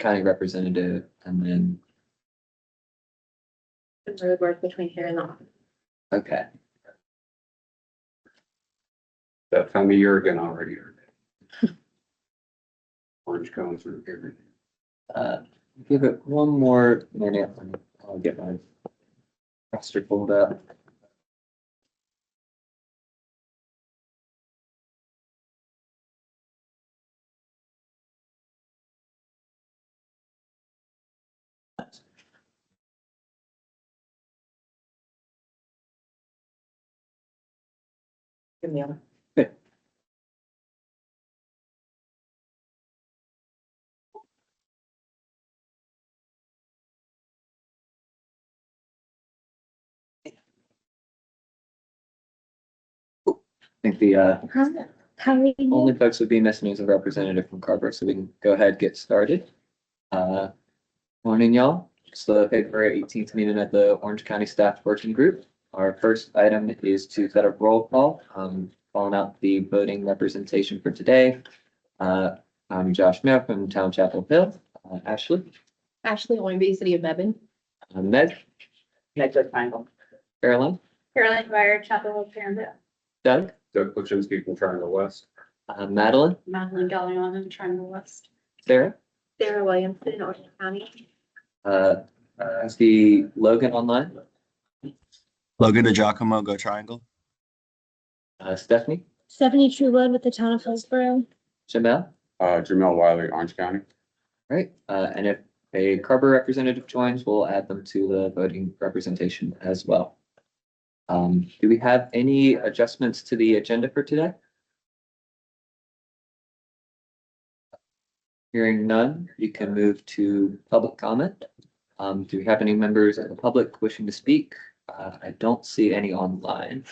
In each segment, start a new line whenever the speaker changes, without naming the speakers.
county representative, and then,
The road work between here and the.
okay.
That time of year again already. Orange cones are here.
Give it one more minute and I'll get my roster pulled up. Good. I think the
How are you?
only folks would be missing is a representative from Carver, so we can go ahead and get started. Morning, y'all. It's the February 18th meeting of the Orange County Staff Working Group. Our first item is to set a roll call, calling out the voting representation for today. I'm Josh Mayer from Town Chapel Hill. Ashley,
Ashley Oinby, City of Mebane.
Meg, Caroline,
Caroline Dwyer, Chapel Hill, Transit.
Doug,
Doug Plachinsky from Triangle West.
Madeline,
Madeline Gallion in Triangle West.
Sarah,
Sarah Williamson, Orange County.
is the Logan online?
Logan DeGiacomo, Go Triangle.
Stephanie,
Stephanie Trueblood with the town of Hillsborough.
Jamel.
Jamel Wiley, Orange County.
Right, and if a Carver representative joins, we'll add them to the voting representation as well. Do we have any adjustments to the agenda for today? Hearing none, you can move to public comment. Do we have any members of the public wishing to speak? I don't see any online.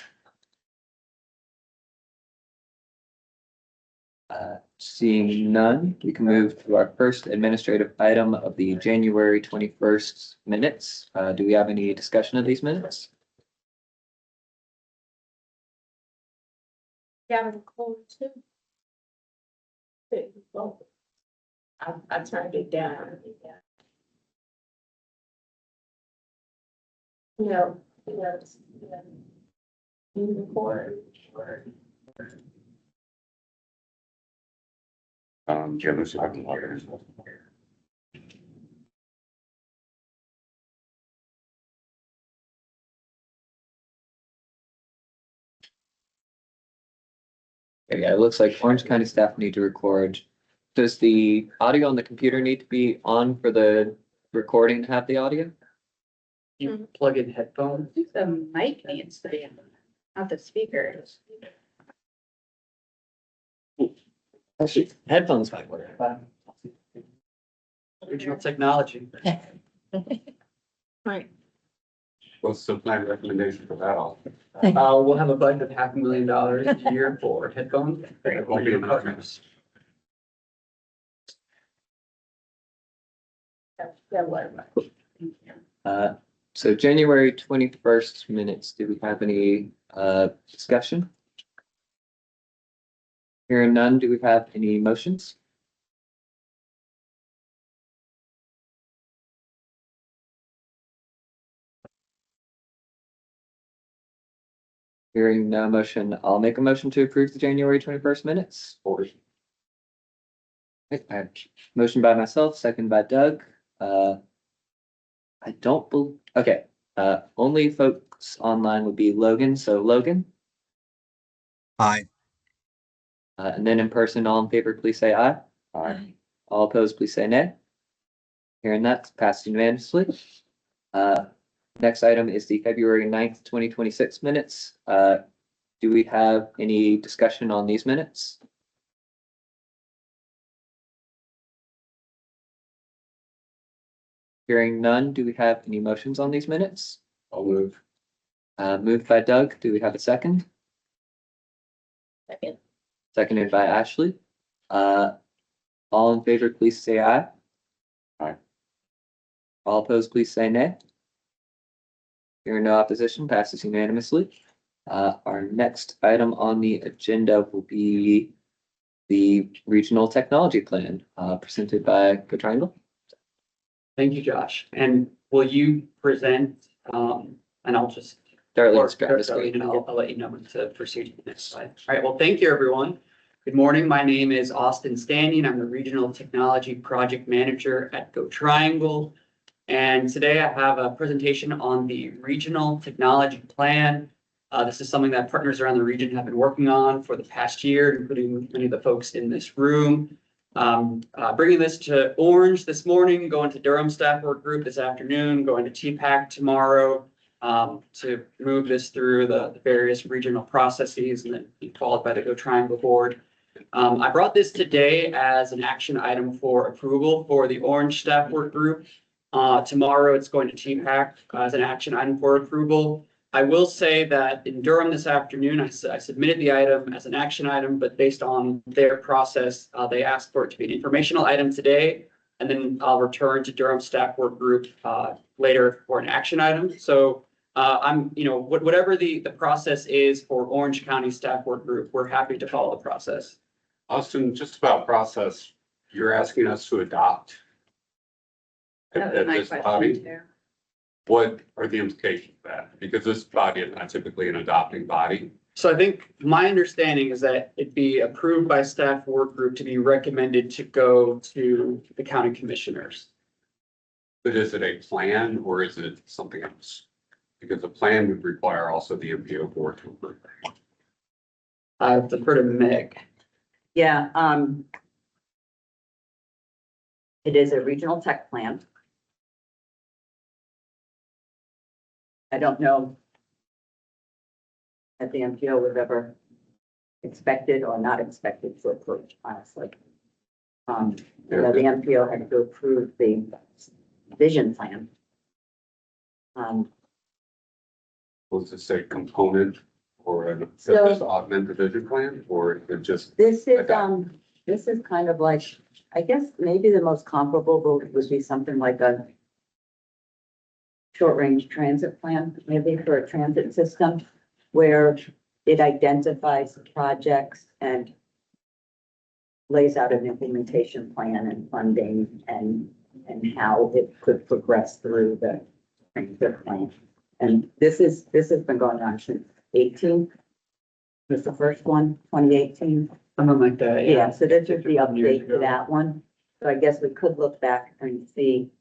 Seeing none, we can move to our first administrative item of the January 21st minutes. Do we have any discussion of these minutes?
Yeah, cold too. I turned it down. No, yes. Record.
Jim is talking about it.
Okay, yeah, it looks like Orange County staff need to record. Does the audio on the computer need to be on for the recording to have the audio?
You plug in headphones.
I think the mic needs to be in, not the speakers.
Actually, headphones might work.
Original technology.
Right.
What's the plan recommendation for that all?
We'll have a budget of $500,000 a year for headphones.
It won't be enough.
So January 21st minutes, do we have any discussion? Hearing none, do we have any motions? Hearing no motion, I'll make a motion to approve the January 21st minutes. Okay, I have motion by myself, second by Doug. I don't okay, only folks online would be Logan, so Logan.
Aye.
And then in person, all in favor, please say aye.
Aye.
All opposed, please say nay. Hearing that, passed unanimously. Next item is the February 9th, 2026 minutes. Do we have any discussion on these minutes? Hearing none, do we have any motions on these minutes?
I'll move.
Moved by Doug. Do we have a second?
Second.
Seconded by Ashley. All in favor, please say aye.
Aye.
All opposed, please say nay. Hearing no opposition, passes unanimously. Our next item on the agenda will be the Regional Technology Plan, presented by Go Triangle.
Thank you, Josh. And will you present, and I'll just.
Darlene,
Or
just grab the
Darlene,
screen.
I'll let you know when to proceed to the next slide. All right, well, thank you, everyone. Good morning. My name is Austin Standing. I'm the Regional Technology Project Manager at Go Triangle. And today I have a presentation on the Regional Technology Plan. This is something that partners around the region have been working on for the past year, including many of the folks in this room. Bringing this to Orange this morning, going to Durham Staff Work Group this afternoon, going to TPAC tomorrow, to move this through the various regional processes and then be followed by the Go Triangle Board. I brought this today as an action item for approval for the Orange Staff Work Group. Tomorrow it's going to TPAC as an action item for approval. I will say that in Durham this afternoon, I submitted the item as an action item, but based on their process, they asked for it to be an informational item today. And then I'll return to Durham Staff Work Group later for an action item. So whatever the process is for Orange County Staff Work Group, we're happy to follow the process.
Austin, just about process, you're asking us to adopt
That was
at
my
this
question
body.
too.
What are the implications of that? Because this body is not typically an adopting body.
So I think my understanding is that it'd be approved by staff work group to be recommended to go to the county commissioners.
But is it a plan or is it something else? Because a plan would require also the MPO board to approve.
I've deferred to Meg.
Yeah, it is a regional tech plan. I don't know if the MPO was ever expected or not expected to approve, honestly. The MPO had to approve the vision plan.
Was this a component or does
So-
this augment the vision plan or is it just?
This is kind of like, I guess maybe the most comparable would be something like a short-range transit plan, maybe for a transit system, where it identifies projects and lays out an implementation plan and funding and how it could progress through the transit plan. And this has been going on since 18. Was the first one, 2018?
Something like that.
Yeah, so this is the
Years
update
ago.
to that one. So I guess we could look back and see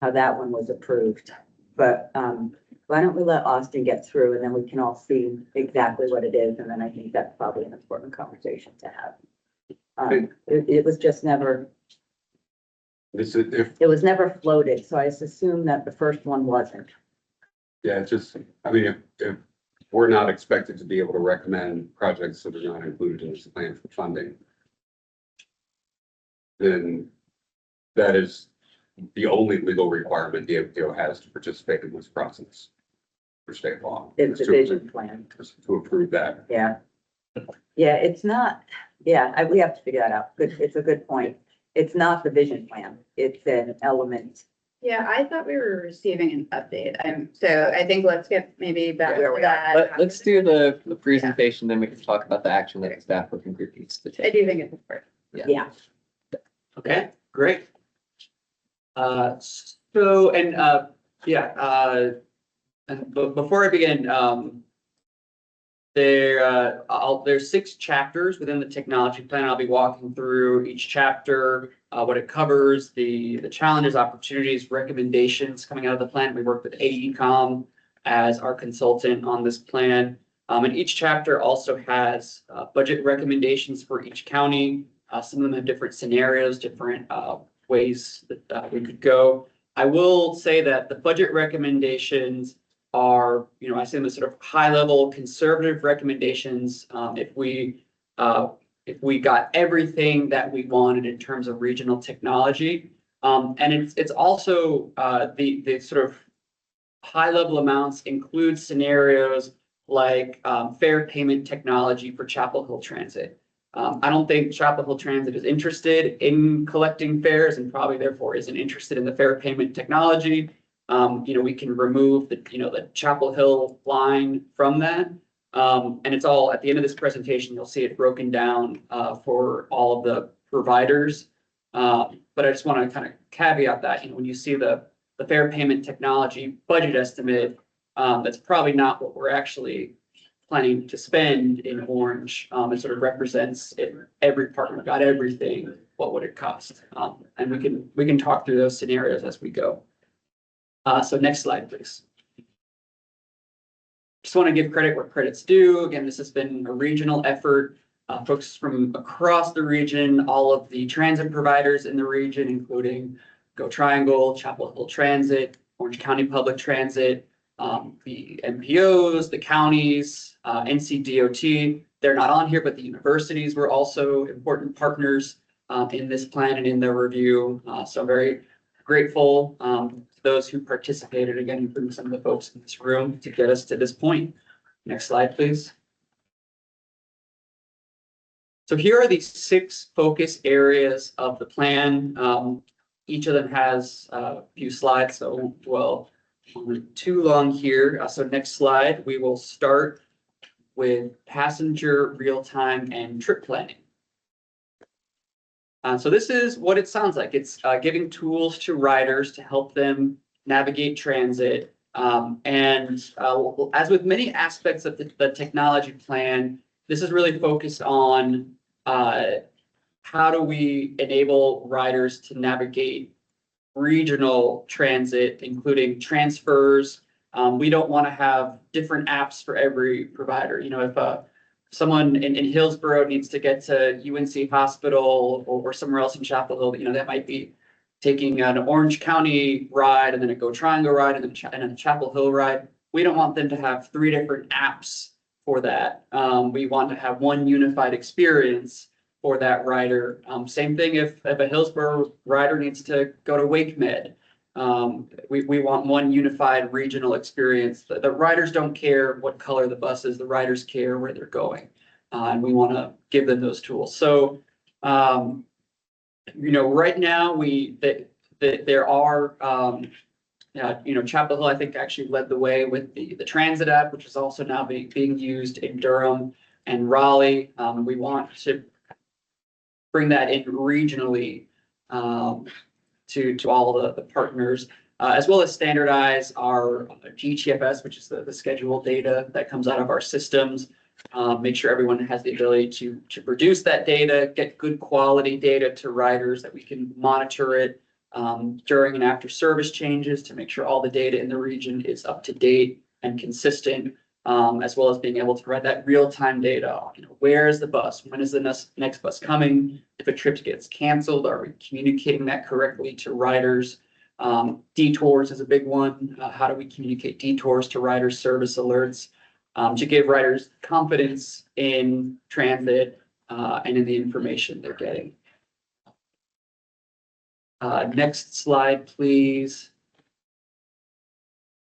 how that one was approved. But why don't we let Austin get through and then we can all see exactly what it is. And then I think that's probably an important conversation to have. It was just never,
This is if,
it was never floated. So I assume that the first one wasn't.
yeah, it's just, I mean, if we're not expected to be able to recommend projects that are not included in this plan for funding, then that is the only legal requirement the MPO has to participate in this process for state law.
It's
is
a
to-
vision plan.
To approve that.
Yeah. Yeah, it's not, yeah, we have to figure that out. Good, it's a good point. It's not the vision plan. It's an element.
Yeah, I thought we were receiving an update. So I think let's get maybe back
Where
to
we are.
that.
Let's do the presentation, then we can talk about the action that the staff working group needs to
I
take.
do think it's important.
Yeah.
Okay, great. And before I begin, there's 6 chapters within the technology plan. I'll be walking through each chapter, what it covers, the challenges, opportunities, recommendations coming out of the plan. We work with AECom as our consultant on this plan. And each chapter also has budget recommendations for each county. Some of them have different scenarios, different ways that we could go. I will say that the budget recommendations are, I say them as sort of high-level conservative recommendations. If we got everything that we wanted in terms of regional technology, and it's also the sort of high-level amounts include scenarios like fare payment technology for Chapel Hill Transit. I don't think Chapel Hill Transit is interested in collecting fares and probably therefore isn't interested in the fare payment technology. We can remove the Chapel Hill line from that. And it's all at the end of this presentation, you'll see it broken down for all of the providers. But I just want to kind of caveat that, when you see the fair payment technology budget estimate, that's probably not what we're actually planning to spend in Orange. It sort of represents if every partner got everything, what would it cost? And we can talk through those scenarios as we go. So next slide, please. Just want to give credit where credit's due. Again, this has been a regional effort. Folks from across the region, all of the transit providers in the region, including Go Triangle, Chapel Hill Transit, Orange County Public Transit, the MPOs, the counties, NCDOT. They're not on here, but the universities were also important partners in this plan and in their review. So I'm very grateful to those who participated, again, including some of the folks in this room, to get us to this point. Next slide, please. So here are the 6 focus areas of the plan. Each of them has a few slides, so I won't dwell on it too long here. So next slide, we will start with passenger real-time and trip planning. So this is what it sounds like. It's giving tools to riders to help them navigate transit. As with many aspects of the technology plan, this is really focused on how do we enable riders to navigate regional transit, including transfers. We don't want to have different apps for every provider. If someone in Hillsborough needs to get to UNC Hospital or somewhere else in Chapel Hill, that might be taking an Orange County ride and then a Go Triangle ride and then a Chapel Hill ride. We don't want them to have 3 different apps for that. We want to have one unified experience for that rider. Same thing if a Hillsborough rider needs to go to WakeMed. We want one unified regional experience. The riders don't care what color the bus is, the riders care where they're going. And we want to give them those tools. So, right now there are, Chapel Hill, I think, actually led the way with the transit app, which is also now being used in Durham and Raleigh. We want to bring that in regionally to all the partners, as well as standardize our GTFS, which is the schedule data that comes out of our systems. Make sure everyone has the ability to produce that data, get good quality data to riders that we can monitor it during and after service changes to make sure all the data in the region is up to date and consistent, as well as being able to provide that real-time data. Where is the bus? When is the next bus coming? If a trip gets canceled, are we communicating that correctly to riders? Detours is a big one. How do we communicate detours to riders, service alerts, to give riders confidence in transit and in the information they're getting? Next slide, please,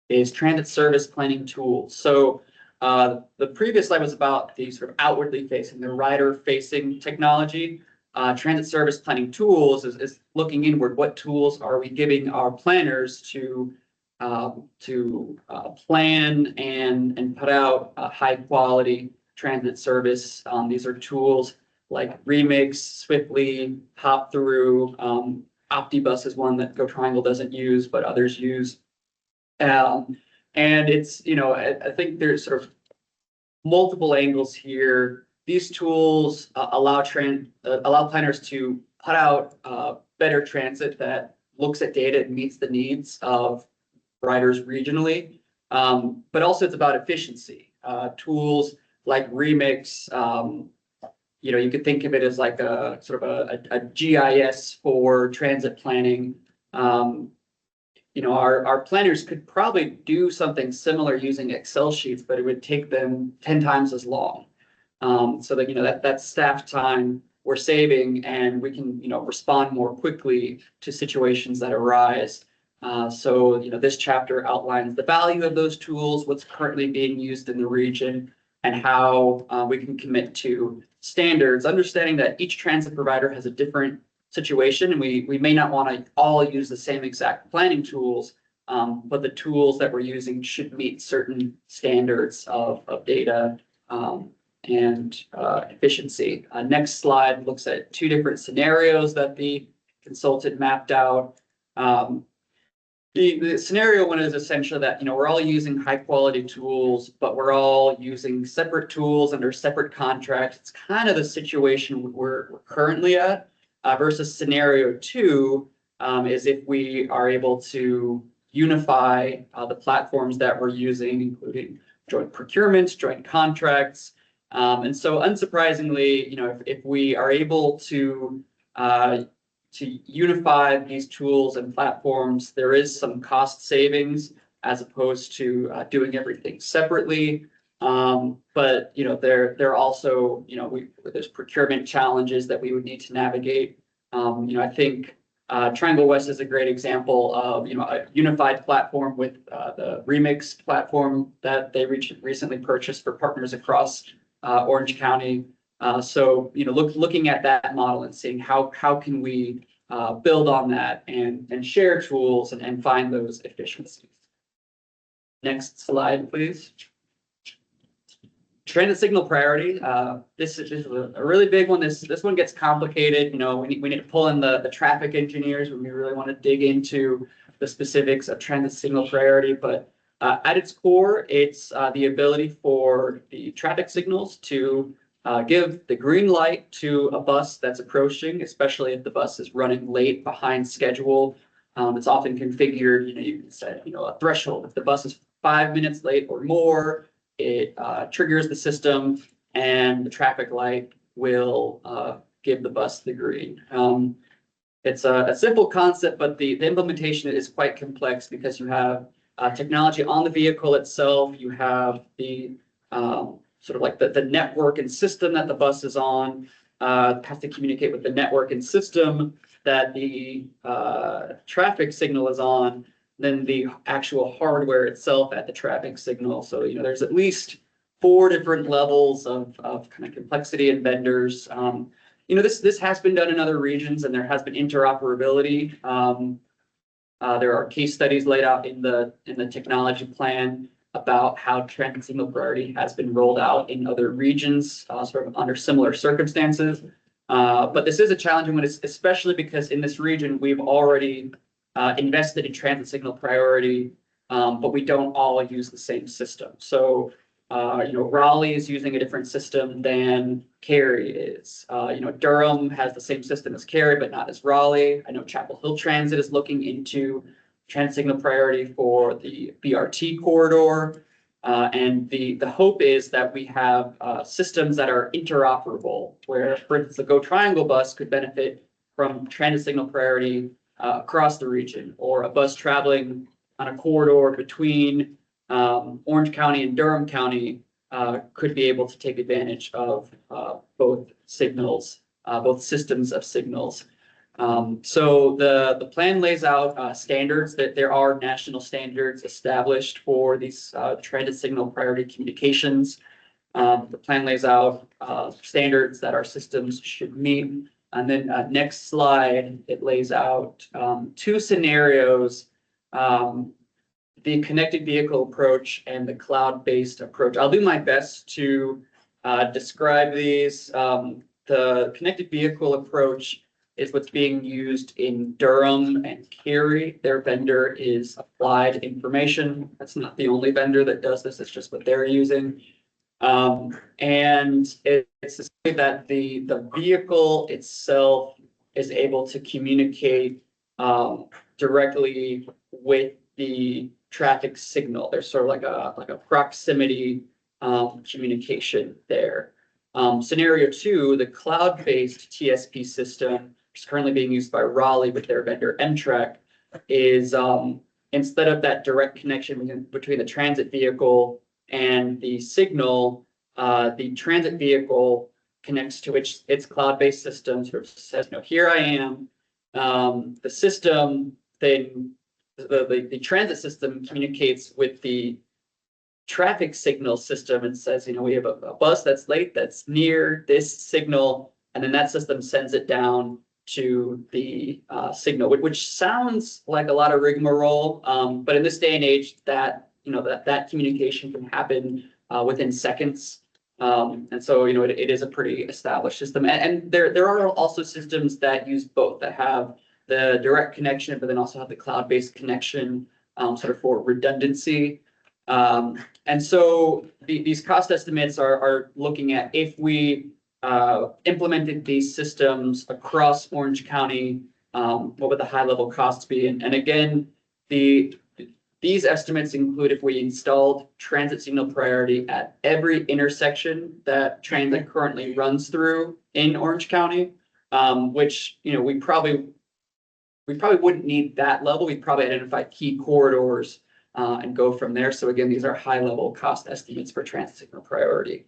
is transit service planning tools. So the previous slide was about the sort of outwardly facing, the rider facing technology. Transit service planning tools is looking inward. What tools are we giving our planners to plan and put out high quality transit service? These are tools like Remix, Swiftly, Hop Through. OptiBus is one that Go Triangle doesn't use, but others use. And it's, I think there's sort of multiple angles here. These tools allow planners to put out better transit that looks at data and meets the needs of riders regionally. But also it's about efficiency. Tools like Remix, you could think of it as like a sort of a GIS for transit planning. Our planners could probably do something similar using Excel sheets, but it would take them 10 times as long. So that that's staff time we're saving, and we can respond more quickly to situations that arise. So this chapter outlines the value of those tools, what's currently being used in the region, and how we can commit to standards, understanding that each transit provider has a different situation, and we may not want to all use the same exact planning tools, but the tools that we're using should meet certain standards of data and efficiency. Next slide looks at 2 different scenarios that the consultant mapped out. The scenario one is essentially that, we're all using high quality tools, but we're all using separate tools under separate contracts. It's kind of the situation we're currently at. Versus scenario two is if we are able to unify the platforms that we're using, including joint procurements, joint contracts. And so unsurprisingly, if we are able to unify these tools and platforms, there is some cost savings as opposed to doing everything separately. But there also, there's procurement challenges that we would need to navigate. I think Triangle West is a great example of a unified platform with the Remix platform that they recently purchased for partners across Orange County. So looking at that model and seeing how can we build on that and share tools and find those efficiencies. Next slide, please. Transit signal priority. This is a really big one. This one gets complicated. We need to pull in the traffic engineers when we really want to dig into the specifics of transit signal priority. But at its core, it's the ability for the traffic signals to give the green light to a bus that's approaching, especially if the bus is running late behind schedule. It's often configured, you can set, a threshold. If the bus is 5 minutes late or more, it triggers the system and the traffic light will give the bus the green. It's a simple concept, but the implementation is quite complex because you have technology on the vehicle itself. You have the sort of like the network and system that the bus is on, has to communicate with the network and system that the traffic signal is on, then the actual hardware itself at the traffic signal. So, there's at least 4 different levels of kind of complexity and vendors. This has been done in other regions and there has been interoperability. There are case studies laid out in the technology plan about how transit signal priority has been rolled out in other regions, sort of under similar circumstances. But this is a challenging one, especially because in this region, we've already invested in transit signal priority, but we don't all use the same system. So, Raleigh is using a different system than Cary is. Durham has the same system as Cary, but not as Raleigh. I know Chapel Hill Transit is looking into transit signal priority for the BRT corridor. And the hope is that we have systems that are interoperable, where, for instance, the Go Triangle bus could benefit from transit signal priority across the region, or a bus traveling on a corridor between Orange County and Durham County could be able to take advantage of both signals, both systems of signals. So the plan lays out standards, that there are national standards established for these transit signal priority communications. The plan lays out standards that our systems should meet. And then next slide, it lays out 2 scenarios, the connected vehicle approach and the cloud-based approach. I'll do my best to describe these. The connected vehicle approach is what's being used in Durham and Cary. Their vendor is Applied Information. That's not the only vendor that does this. It's just what they're using. And it's to say that the vehicle itself is able to communicate directly with the traffic signal. There's sort of like a proximity communication there. Scenario 2, the cloud-based TSP system, which is currently being used by Raleigh with their vendor Mtrac, is instead of that direct connection between the transit vehicle and the signal, the transit vehicle connects to its cloud-based system, sort of says, here I am. The system then, the transit system communicates with the traffic signal system and says, we have a bus that's late, that's near this signal, and then that system sends it down to the signal, which sounds like a lot of rigmarole, but in this day and age, that communication can happen within seconds. And so, it is a pretty established system. And there are also systems that use both, that have the direct connection, but then also have the cloud-based connection, sort of for redundancy. And so these cost estimates are looking at if we implemented these systems across Orange County, what would the high level costs be? And again, these estimates include if we installed transit signal priority at every intersection that transit currently runs through in Orange County, which, you know, we probably wouldn't need that level. We'd probably identify key corridors and go from there. So again, these are high level cost estimates for transit signal priority.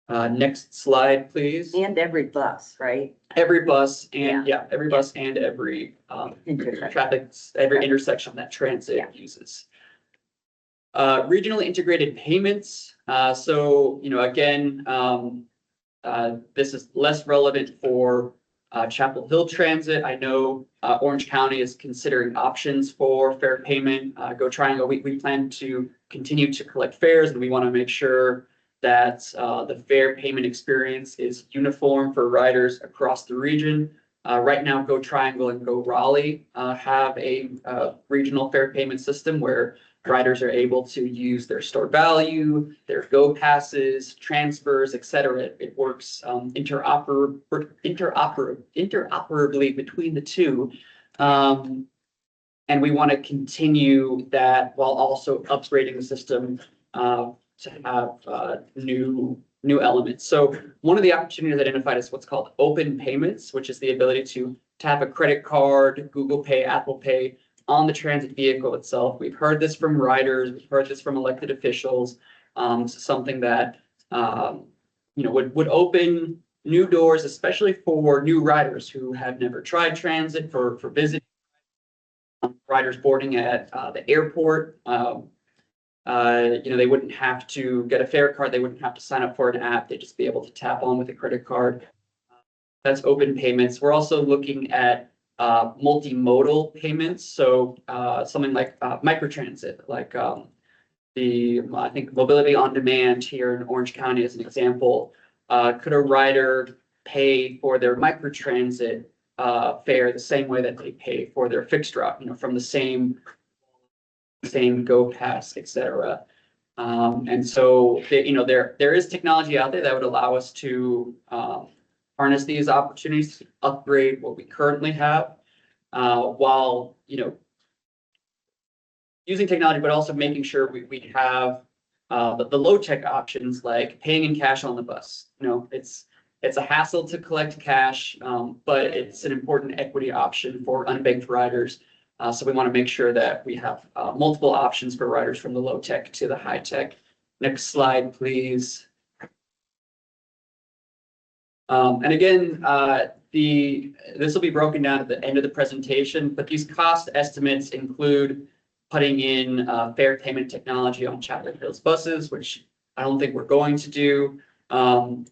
Next slide, please.
And every bus, right?
Every bus and, every bus and every
Intersection.
every intersection that transit
Yeah.
uses. Regionally integrated payments. So, you know, again, this is less relevant for Chapel Hill Transit. I know Orange County is considering options for fare payment. Go Triangle, we plan to continue to collect fares, and we want to make sure that the fare payment experience is uniform for riders across the region. Right now, Go Triangle and Go Raleigh have a regional fare payment system where riders are able to use their stored value, their Go passes, transfers, et cetera. It works interoperably between the two. And we want to continue that while also upgrading the system to have new elements. So one of the opportunities identified is what's called open payments, which is the ability to tap a credit card, Google Pay, Apple Pay on the transit vehicle itself. We've heard this from riders, we've heard this from elected officials. Something that you know would open new doors, especially for new riders who have never tried transit, for visiting riders boarding at the airport. You know, they wouldn't have to get a fare card. They wouldn't have to sign up for an app. They'd just be able to tap on with a credit card. That's open payments. We're also looking at multimodal payments. So something like microtransit, like I think Mobility on Demand here in Orange County as an example. Could a rider pay for their microtransit fare the same way that they pay for their fixed route, you know, from the same Go Pass, et cetera. And so, you know, there is technology out there that would allow us to harness these opportunities to upgrade what we currently have, while, you know, using technology, but also making sure we have the low tech options like paying in cash on the bus. You know, it's a hassle to collect cash, but it's an important equity option for unbanked riders. So we want to make sure that we have multiple options for riders from the low tech to the high tech. Next slide, please. And again, this will be broken down at the end of the presentation, but these cost estimates include putting in fare payment technology on Chapel Hill's buses, which I don't think we're going to do. And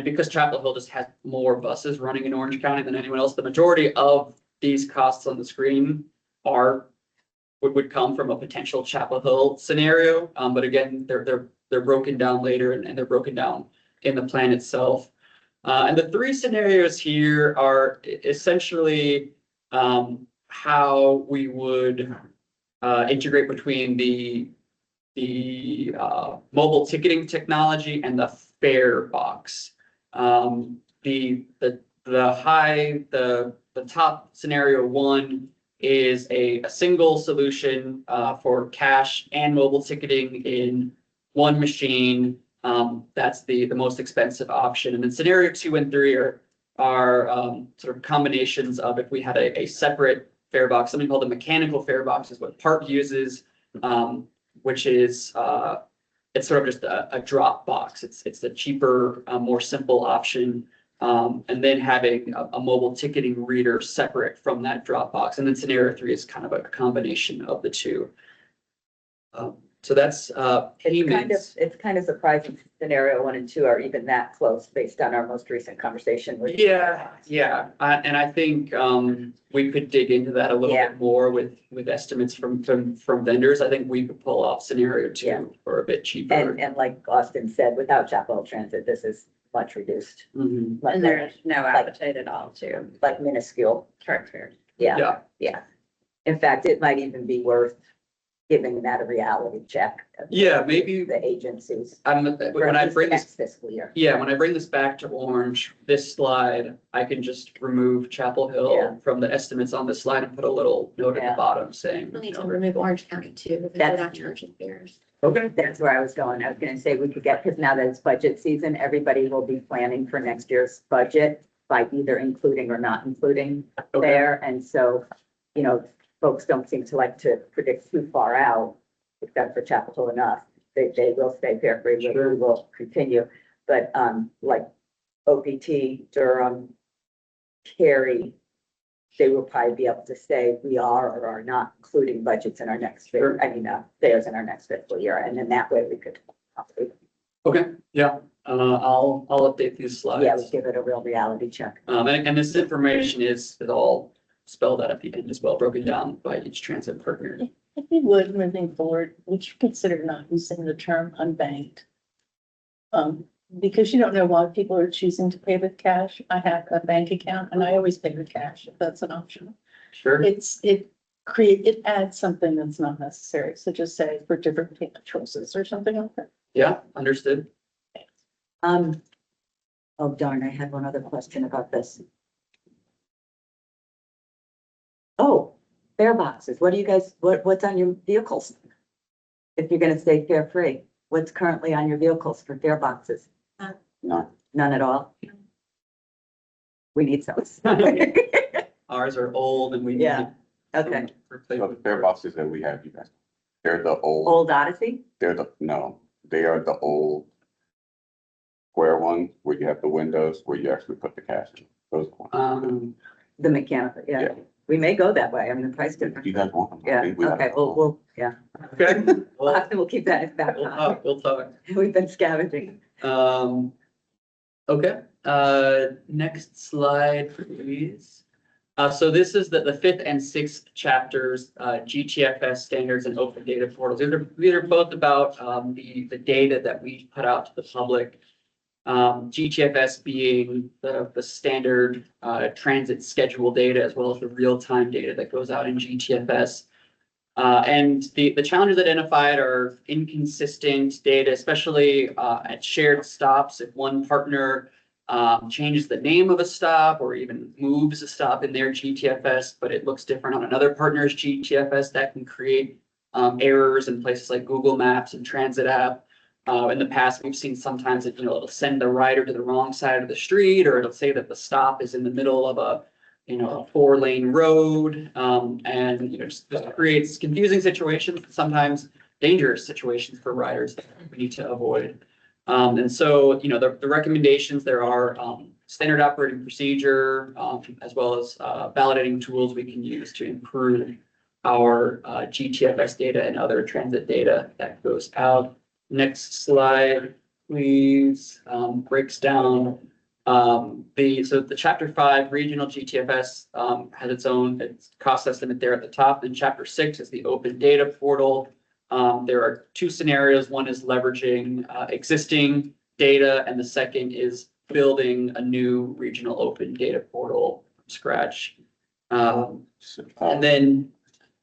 because Chapel Hill just has more buses running in Orange County than anyone else, the majority of these costs on the screen would come from a potential Chapel Hill scenario. But again, they're broken down later, and they're broken down in the plan itself. And the three scenarios here are essentially how we would integrate between the mobile ticketing technology and the fare box. The top scenario one is a single solution for cash and mobile ticketing in one machine. That's the most expensive option. And then scenario 2 and 3 are sort of combinations of if we had a separate fare box, something called a mechanical fare box is what PARP uses, which is it's sort of just a drop box. It's the cheaper, more simple option. And then having a mobile ticketing reader separate from that drop box. And then scenario 3 is kind of a combination of the two. So that's payments.
It's kind of surprising scenario 1 and 2 are even that close based on our most recent conversation with.
Yeah. And I think we could dig into that a little bit more with estimates from vendors. I think we could pull off scenario 2 for a bit cheaper.
And like Austin said, without Chapel Hill Transit, this is much reduced.
Mhm.
Like-
And there's no appetite at all to
Like minuscule.
chart fares.
Yeah, yeah. In fact, it might even be worth giving that a reality check.
Yeah, maybe-
The agencies.
when I bring this,
Next fiscal year.
yeah, when I bring this back to Orange, this slide, I can just remove Chapel
Yeah.
Hill from the estimates on this slide and put a little note at
Yeah.
the bottom saying.
We'll need
you
to
know,
remove Orange County too, because they're
That's-
not charging fares.
Okay,
That's where I was going. I was gonna say we could get, because now that it's budget season, everybody will be planning for next year's budget by either including or not including
okay,
there. And so, you know, folks don't seem to like to predict too far out, except for Chapel Hill enough. They will stay fare free, we will continue. But, like OPT, Durham, Cary, they will probably be able to say we are or are not including budgets in our next,
Sure.
fares in our next fiscal year. And then that way we could,
okay, yeah, I'll update these slides.
yeah, we give it a real reality check.
And this information is all spelled out at the end as well, broken down by each transit partner.
If you would, moving forward, would you consider not using the term unbanked? Because you don't know why people are choosing to pay with cash. I have a bank account and I always pay with cash if that's an option.
Sure,
It adds something that's not necessary. So just say for different payment choices or something like that.
yeah, understood.
Oh darn, I had one other question about this. Oh, fare boxes. What do you guys, what's on your vehicles? If you're gonna stay fare free, what's currently on your vehicles for fare boxes? None at all? We need some.
Ours are old and we
Yeah,
need.
okay.
So the fare boxes that we have, you guys, they're the old,
Old Odyssey?
they are the old square ones where you have the windows where you actually put the cash in. Those ones.
The mechanical, yeah.
Yeah.
We may go that way. I mean, the price difference.
You guys want them? I
Yeah,
think we have
okay,
them.
yeah.
Okay, well,
We'll keep that in back.
we'll talk, we'll talk.
We've been scavenging.
Okay, next slide, please. So this is the fifth and sixth chapters, GTFS standards and open data portals. These are both about, the data that we put out to the public. GTFS being the standard, transit schedule data, as well as the real-time data that goes out in GTFS. And the challenges identified are inconsistent data, especially at shared stops. If one partner changes the name of a stop or even moves a stop in their GTFS, but it looks different on another partner's GTFS, that can create errors in places like Google Maps and Transit app. In the past, we've seen sometimes that, it'll send the rider to the wrong side of the street, or it'll say that the stop is in the middle of a 4-lane road. And, just creates confusing situations, sometimes dangerous situations for riders that we need to avoid. And so, the recommendations, there are, standard operating procedure, as well as, validating tools we can use to improve our, GTFS data and other transit data that goes out. Next slide, please, breaks down the chapter 5 regional GTFS has its cost estimate there at the top. Then chapter 6 is the open data portal. There are two scenarios. One is leveraging existing data, and the second is building a new regional open data portal from scratch. And then,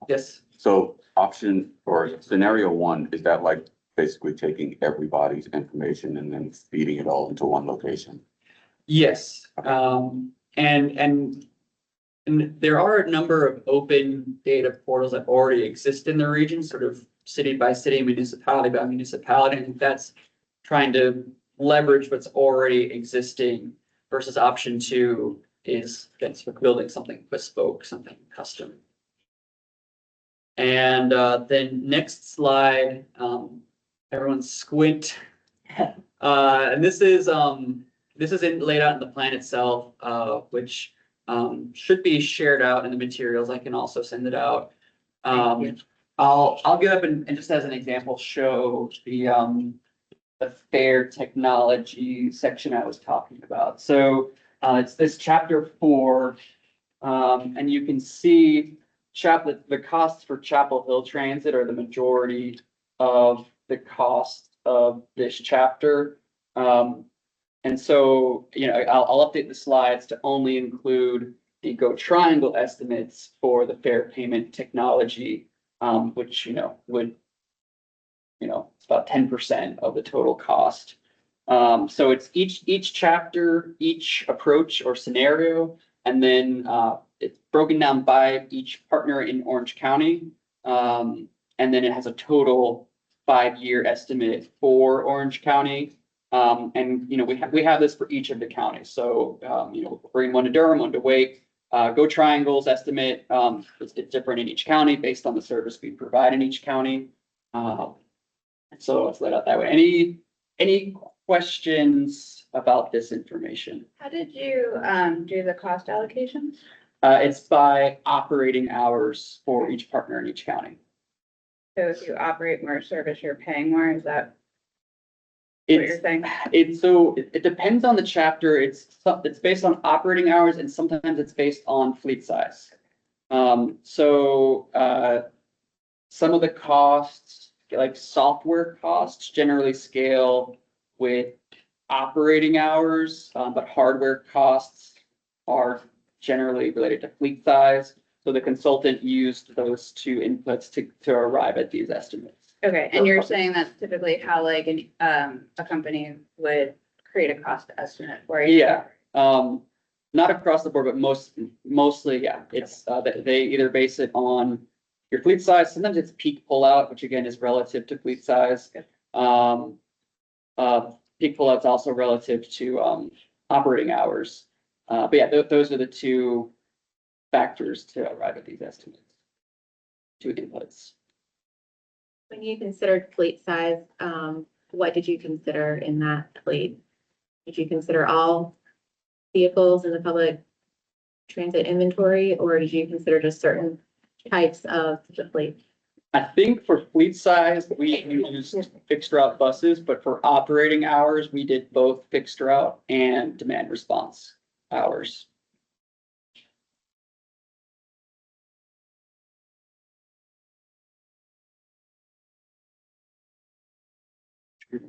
yes.
So option or scenario 1, is that like basically taking everybody's information and then feeding it all into one location?
Yes, and there are a number of open data portals that already exist in the region, sort of city by city, municipality by municipality. And that's trying to leverage what's already existing versus option 2 is building something bespoke, something custom. And then next slide, everyone squint. And this is laid out in the plan itself, which should be shared out in the materials. I can also send it out. I'll get up and just as an example, show the fare technology section I was talking about. So it's this chapter 4, and you can see the costs for Chapel Hill Transit are the majority of the cost of this chapter. And so, I'll update the slides to only include the Go Triangle estimates for the fair payment technology, which, would, it's about 10% of the total cost. So it's each chapter, each approach or scenario, and then, it's broken down by each partner in Orange County. And then it has a total 5-year estimate for Orange County. And, we have this for each of the counties. So, bring one to Durham, one to Wake. Go Triangle's estimate, it's different in each county based on the service we provide in each county. So it's laid out that way. Any questions about this information?
How did you, do the cost allocation?
It's by operating hours for each partner in each county.
So if you operate more service, you're paying more, is that what you're
It's,
saying?
it depends on the chapter. It's based on operating hours and sometimes it's based on fleet size. Some of the costs, like software costs, generally scale with operating hours, but hardware costs are generally related to fleet size. So the consultant used those two inputs to arrive at these estimates.
Okay, and you're saying that's typically how like a company would create a cost estimate for you?
Yeah, not across the board, but mostly, yeah. It's, they either base it on your fleet size. Sometimes it's peak pullout, which again is relative to fleet size. Peak pullout's also relative to, operating hours. But yeah, those are the two factors to arrive at these estimates. Two inputs.
When you considered fleet size, what did you consider in that fleet? Did you consider all vehicles in the public transit inventory, or did you consider just certain types of the fleet?
I think for fleet size, we used fixed route buses, but for operating hours, we did both fixed route and demand response hours.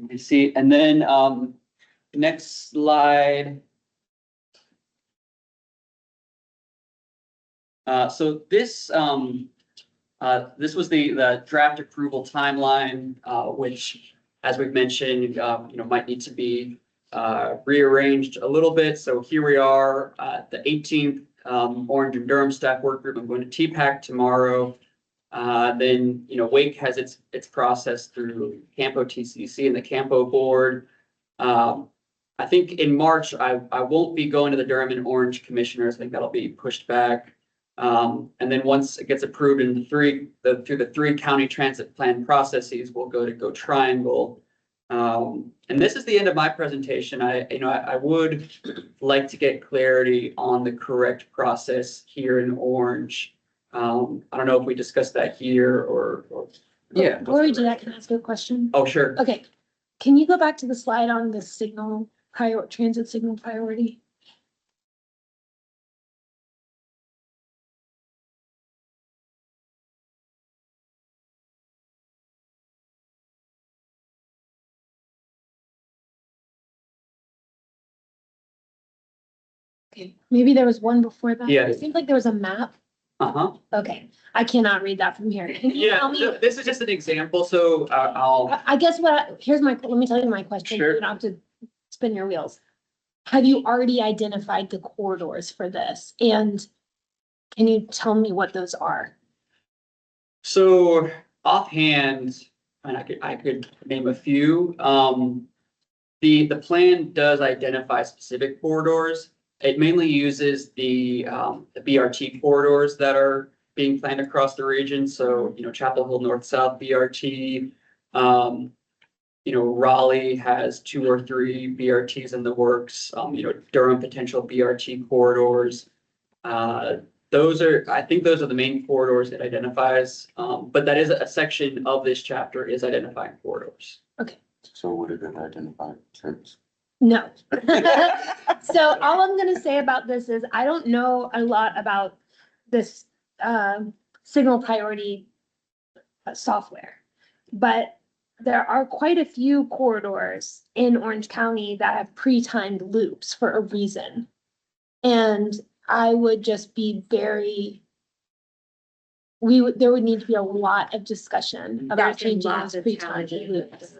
You see, and then, next slide. So this was the draft approval timeline, which, as we've mentioned, might need to be rearranged a little bit. So here we are, the 18th, Orange and Durham staff work group. I'm going to TPAC tomorrow. Then, Wake has its process through Campo TCC and the Campo board. I think in March, I won't be going to the Durham and Orange commissioners. I think that'll be pushed back. And then once it gets approved in through the 3 county transit plan processes, we'll go to Go Triangle. And this is the end of my presentation. I would like to get clarity on the correct process here in Orange. I don't know if we discussed that here or.
Yeah.
Before we do that, can I ask you a question?
Oh, sure.
Okay, can you go back to the slide on the transit signal priority? Okay, maybe there was one before that.
Yeah.
It seemed like there was a map.
Uh-huh.
Okay, I cannot read that from here. Can you
Yeah,
tell me?
this is just an example, so I'll.
I guess let me tell you my question.
Sure.
You don't have to spin your wheels. Have you already identified the corridors for this? And can you tell me what those are?
So offhand, and I could name a few. The plan does identify specific corridors. It mainly uses the BRT corridors that are being planned across the region. So, Chapel Hill North-South BRT. Raleigh has 2 or 3 BRTs in the works. Durham potential BRT corridors. I think those are the main corridors it identifies. But that is a section of this chapter is identifying corridors.
So what did it identify?
No. So all I'm gonna say about this is I don't know a lot about this signal priority software. But there are quite a few corridors in Orange County that have pre-timed loops for a reason. And I would just be very, there would need to be a lot of discussion about
There's been
changing
lots
those
of
pre-timed
challenges.
loops.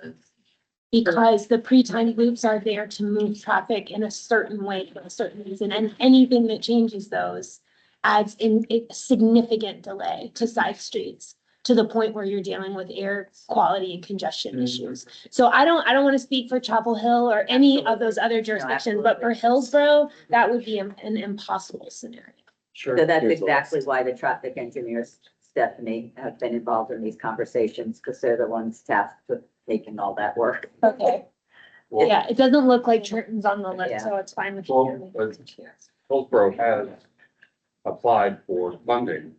Because the pre-timed loops are there to move traffic in a certain way for a certain reason, and anything that changes those adds in a significant delay to side streets, to the point where you're dealing with air quality and congestion issues. So I don't want to speak for Chapel Hill or any of those other jurisdictions, but for Hillsborough, that would be an impossible scenario.
Sure.
So that's
Here's the
exactly why the traffic engineers, Stephanie, have been involved in these conversations, because they're the ones tasked with making all that work.
Okay.
Well-
Yeah, it doesn't look like Trenton's on the
Yeah.
list, so it's fine with
Well,
you.
but Hillsborough has applied for funding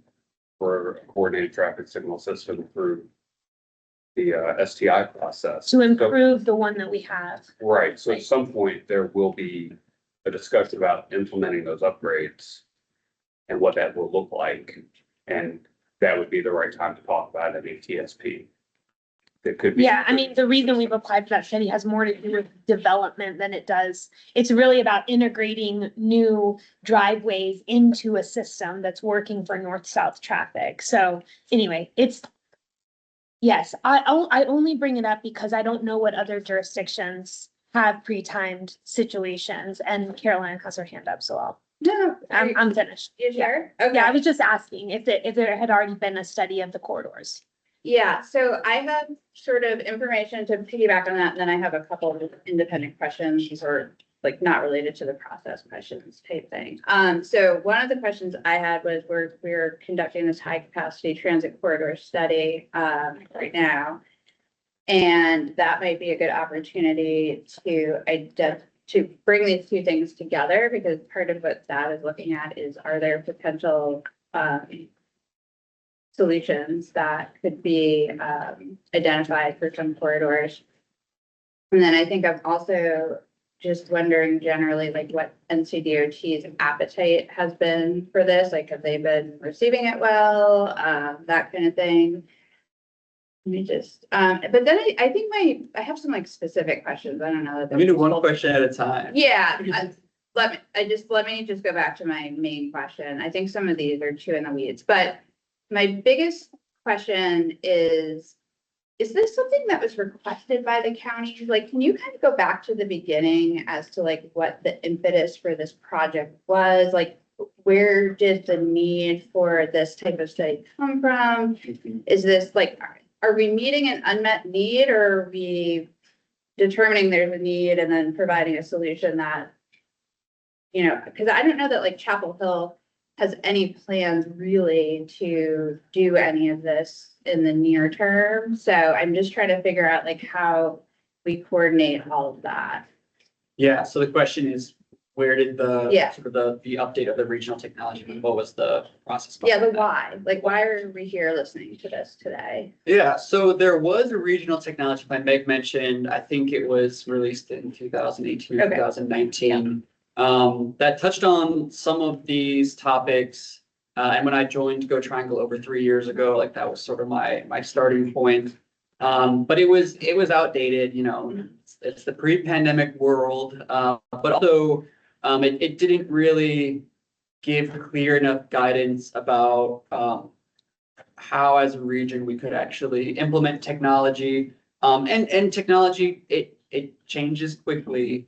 for a coordinated traffic signal system through the STI process.
To
So-
improve the one that we have.
Right, so at some point, there will be a discussion about implementing those upgrades and what that will look like. And that would be the right time to talk about an ATSP. That could be.
Yeah, I mean, the reason we've applied for that study has more to do with development than it does. It's really about integrating new driveways into a system that's working for north-south traffic. So anyway, yes, I only bring it up because I don't know what other jurisdictions have pre-timed situations, and Caroline has her hand up, so
No,
I'm finished.
you sure?
Yeah, I
Okay.
was just asking if there had already been a study of the corridors.
Yeah, so I have sort of information to piggyback on that, and then I have a couple of independent questions or like not related to the process questions type thing. So one of the questions I had was we're conducting this high capacity transit corridor study right now. And that might be a good opportunity to bring these two things together, because part of what that is looking at is, are there potential solutions that could be identified for some corridors. And then I think I'm also just wondering generally, like, what NCDOT's appetite has been for this, like, have they been receiving it well, that kind of thing. Let me just, but then I think I have some like specific questions, I don't know. that
Let me do one
they're-
question at a time.
Yeah, let me just go back to my main question. I think some of these are too in the weeds, but my biggest question is this something that was requested by the county? Like, can you kind of go back to the beginning as to like what the impetus for this project was? Like, where did the need for this type of study come from? Is this like, are we meeting an unmet need, or are we determining there's a need and then providing a solution that, you know, because I don't know that like Chapel Hill has any plans really to do any of this in the near term. So I'm just trying to figure out like how we coordinate all of that.
Yeah, so the question is, where did the
Yeah.
sort of the update of the regional technology, what was the process?
Yeah,
behind
the
that?
why, like, why are we here listening to this today?
Yeah, so there was a regional technology plan Meg mentioned. I think it was released in 2018 or
Okay.
2019. That touched on some of these topics. And when I joined Go Triangle over 3 years ago, like that was sort of my starting point. But it was outdated, you know, it's the pre-pandemic world. But also, it didn't really give clear enough guidance about, how as a region we could actually implement technology. And technology, it changes quickly.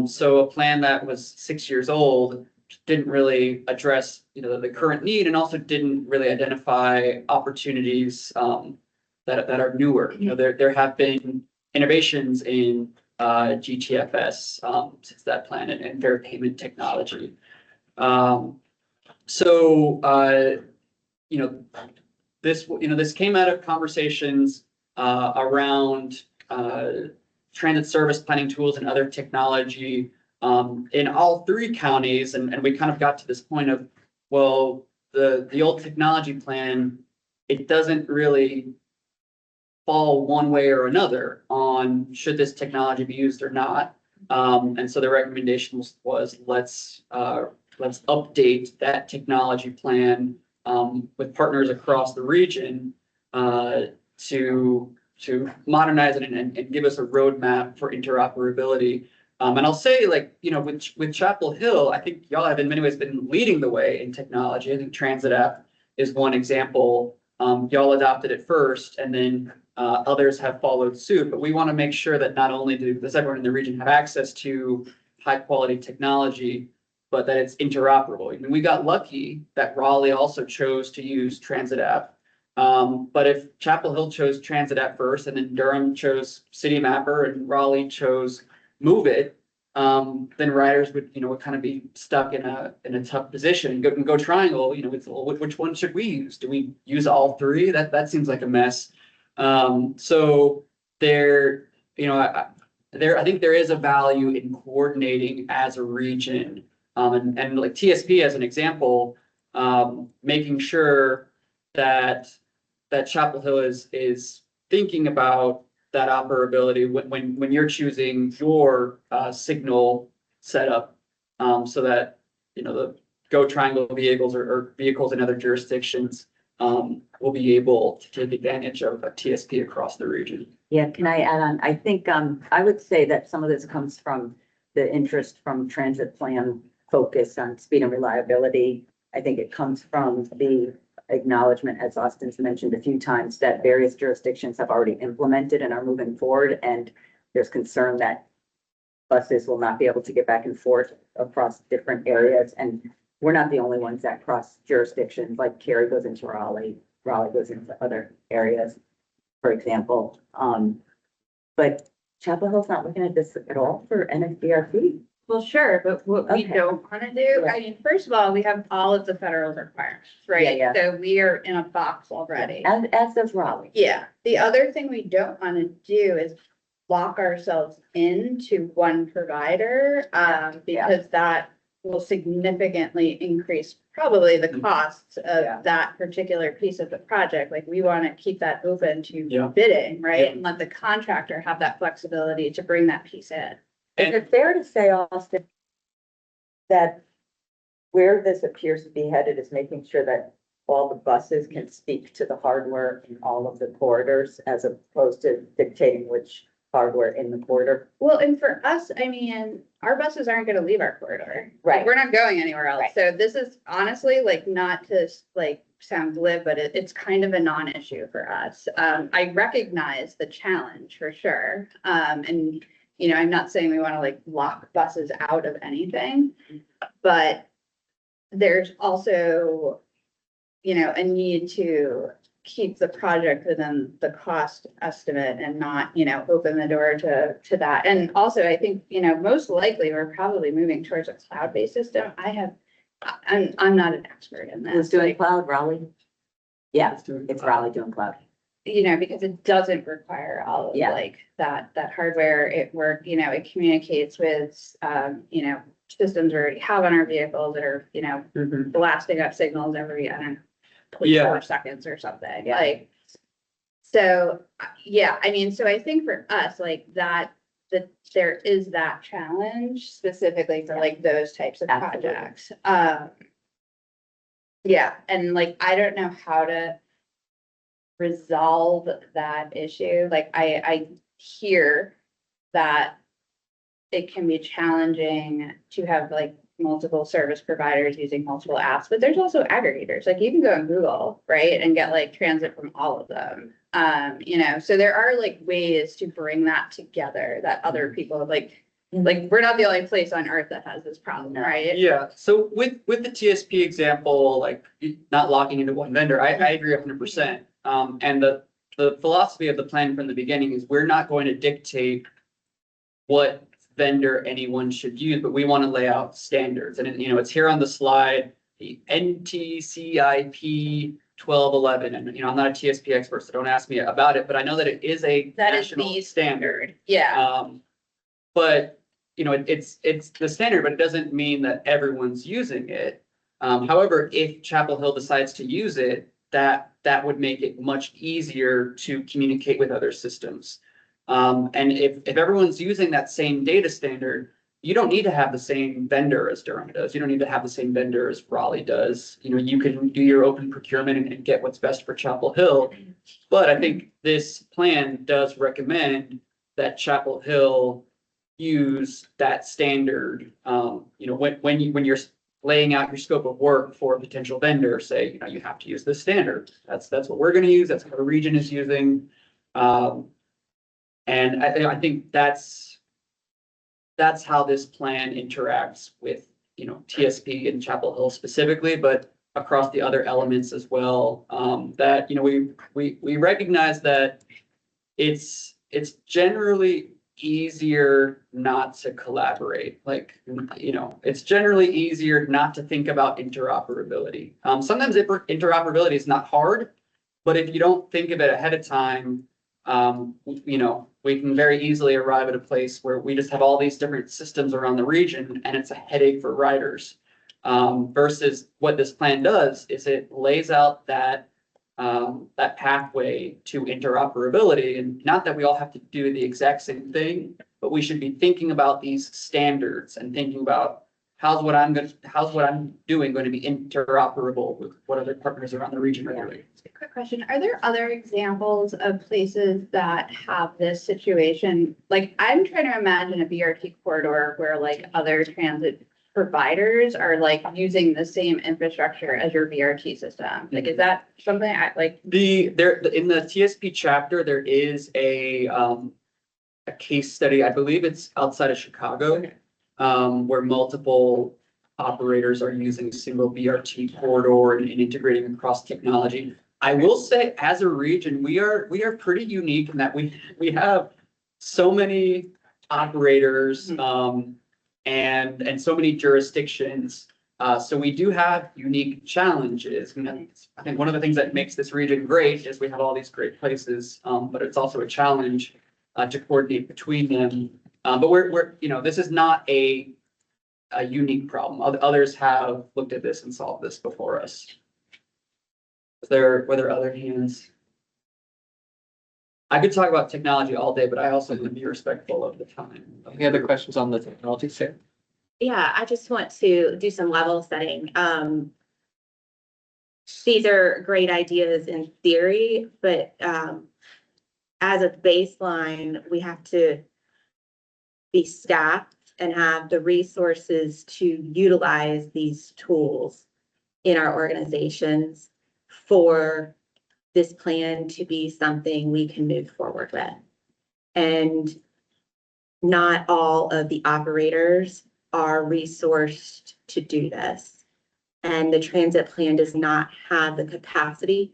So a plan that was 6 years old didn't really address, you know, the current need, and also didn't really identify opportunities, that are newer. You know, there have been innovations in, GTFS, since that plan, and fair payment technology. You know, this came out of conversations around transit service planning tools and other technology in all three counties, and we kind of got to this point of, well, the old technology plan, it doesn't really fall one way or another on should this technology be used or not. And so the recommendation was let's update that technology plan with partners across the region to modernize it and give us a roadmap for interoperability. And I'll say like, with Chapel Hill, I think y'all have in many ways been leading the way in technology. I think Transit app is one example. Y'all adopted it first and then others have followed suit, but we want to make sure that not only does everyone in the region have access to high quality technology, but that it's interoperable. I mean, we got lucky that Raleigh also chose to use Transit app. But if Chapel Hill chose Transit app first and then Durham chose City Mapper and Raleigh chose Move It, then riders would kind of be stuck in a tough position and go Triangle, it's, well, which one should we use? Do we use all three? That seems like a mess. So there, I think there is a value in coordinating as a region. And like TSP as an example, making sure that Chapel Hill is thinking about that operability when you're choosing your signal setup, so that the Go Triangle vehicles or vehicles in other jurisdictions will be able to take advantage of a TSP across the region.
Yeah, can I add on? I think, I would say that some of this comes from the interest from transit plan focus on speed and reliability. I think it comes from the acknowledgement, as Austin's mentioned a few times, that various jurisdictions have already implemented and are moving forward. And there's concern that buses will not be able to get back and forth across different areas. And we're not the only ones that cross jurisdictions, like Cary goes into Raleigh, Raleigh goes into other areas, for example. But Chapel Hill's not looking at this at all for NSDRP.
Well, sure, but what we
Okay.
don't want to do, I
Right.
mean, first of all, we have all of the federal requirements, right?
Yeah,
So we are in a box already.
As does Raleigh.
Yeah, the other thing we don't want to do is lock ourselves into one provider, because that will significantly increase probably the costs
Yeah.
of that particular piece of the project. Like, we want to keep that open
Yeah.
to bidding, right?
Yeah.
And let the contractor have that flexibility to bring that piece in.
Is it fair to say, Austin, that where this appears to be headed is making sure that all the buses can speak to the hardware in all of the corridors as opposed to dictating which hardware in the corridor?
Well, and for us, I mean, our buses aren't gonna leave our corridor.
Right.
We're not going anywhere else.
Right.
So this is honestly like, not to like sound glib, but it's kind of a non-issue for us. I recognize the challenge for sure. And, I'm not saying we want to like lock buses out of anything, but there's also, a need to keep the project within the cost estimate and not, open the door to that. And also, I think, most likely we're probably moving towards a cloud-based system. I'm not an expert in
Who's
this.
doing
like,
cloud, Raleigh? Yeah, it's Raleigh doing cloud.
because it doesn't require all of
Yeah.
like that hardware. It it communicates with, systems we already have on our vehicles that are, blasting up signals every, I don't know,
Yeah.
4 seconds or something,
Yeah.
like. So, yeah, I mean, so I think for us, like that there is that challenge specifically for like those types of
Absolutely.
projects. Yeah, and like, I don't know how to resolve that issue. Like, I hear that it can be challenging to have like multiple service providers using multiple apps, but there's also aggregators. Like, you can go on Google, right, and get like transit from all of them. So there are like ways to bring that together that other people like we're not the only place on earth that has this problem,
No.
right?
Yeah, so with the TSP example, like not locking into one vendor, I agree 100%. And the philosophy of the plan from the beginning is we're not going to dictate what vendor anyone should use, but we want to lay out standards. And it's here on the slide, the NTCIP 1211. And I'm not a TSP expert, so don't ask me about it, but I know that it is a
That is
national
the
standard.
Yeah.
But it's the standard, but it doesn't mean that everyone's using it. However, if Chapel Hill decides to use it, that would make it much easier to communicate with other systems. And if everyone's using that same data standard, you don't need to have the same vendor as Durham does. You don't need to have the same vendor as Raleigh does. You can do your open procurement and get what's best for Chapel Hill. But I think this plan does recommend that Chapel Hill use that standard, when you're laying out your scope of work for a potential vendor, say, you have to use this standard. That's what we're gonna use, that's what the region is using. And I think that's how this plan interacts with, TSP and Chapel Hill specifically, but across the other elements as well. That, we recognize that it's generally easier not to collaborate. Like, it's generally easier not to think about interoperability. Sometimes interoperability is not hard, but if you don't think of it ahead of time, we can very easily arrive at a place where we just have all these different systems around the region and it's a headache for riders. Versus what this plan does is it lays out that pathway to interoperability, and not that we all have to do the exact same thing, but we should be thinking about these standards and thinking about how's what I'm doing going to be interoperable with what other partners around the region are doing.
Quick question, are there other examples of places that have this situation? Like, I'm trying to imagine a BRT corridor where like other transit providers are like using the same infrastructure as your BRT system. Like, is that something I like?
In the TSP chapter, there is a case study, I believe it's outside of Chicago, where multiple operators are using single BRT corridor and integrating across technology. I will say, as a region, we are pretty unique in that we have so many operators, and so many jurisdictions. So we do have unique challenges. And I think one of the things that makes this region great is we have all these great places, but it's also a challenge to coordinate between them. But we're this is not a unique problem. Others have looked at this and solved this before us. Were there other hands? I could talk about technology all day, but I also want to be respectful of the time.
Any other questions on the technology, Sarah?
Yeah, I just want to do some level setting. These are great ideas in theory, but as a baseline, we have to be staffed and have the resources to utilize these tools in our organizations for this plan to be something we can move forward with. And not all of the operators are resourced to do this. And the transit plan does not have the capacity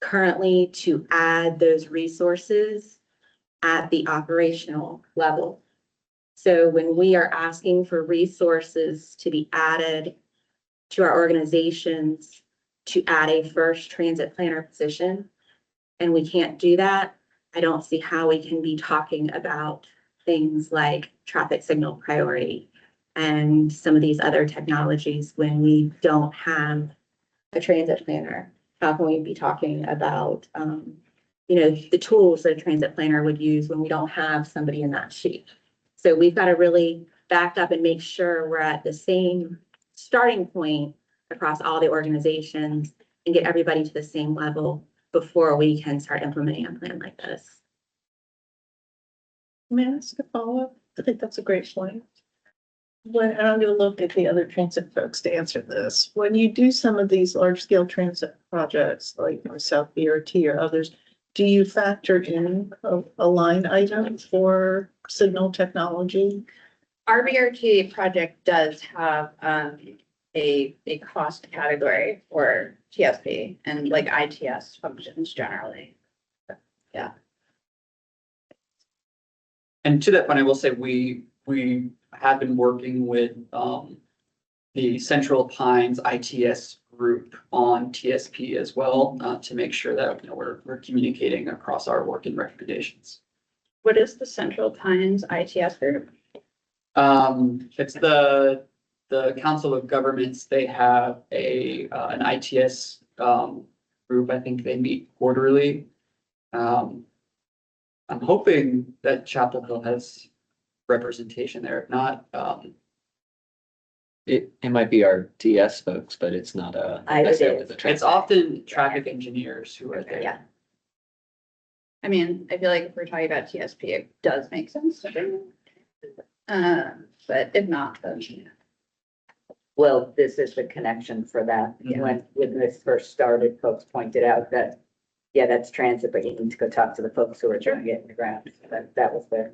currently to add those resources at the operational level. So when we are asking for resources to be added to our organizations to add a first transit planner position, and we can't do that, I don't see how we can be talking about things like traffic signal priority and some of these other technologies when we don't have a transit planner. How can we be talking about, the tools that a transit planner would use when we don't have somebody in that seat? So we've got to really back up and make sure we're at the same starting point across all the organizations and get everybody to the same level before we can start implementing a plan like this.
May I ask a follow-up? I think that's a great point. And I'm gonna look at the other transit folks to answer this. When you do some of these large-scale transit projects, like South BRT or others, do you factor in a line item for signal technology?
Our BRT project does have a cost category for TSP and like ITS functions generally. Yeah.
And to that point, I will say we have been working with the Central Pines ITS group on TSP as well, to make sure that we're communicating across our work and recommendations.
What is the Central Pines ITS group?
It's the Council of Governments. They have an ITS group. I think they meet quarterly. I'm hoping that Chapel Hill has representation there. If not,
It might be our DS folks, but it's not necessarily the
it's
transit.
often traffic engineers who are there.
Yeah. I mean, I feel like if we're talking about TSP, it does make sense to bring them. But if not, then.
Well, this is the connection for that. When this first started, folks pointed out that, yeah, that's transit, but you need to go talk to the folks who are doing it in the ground. So that was the,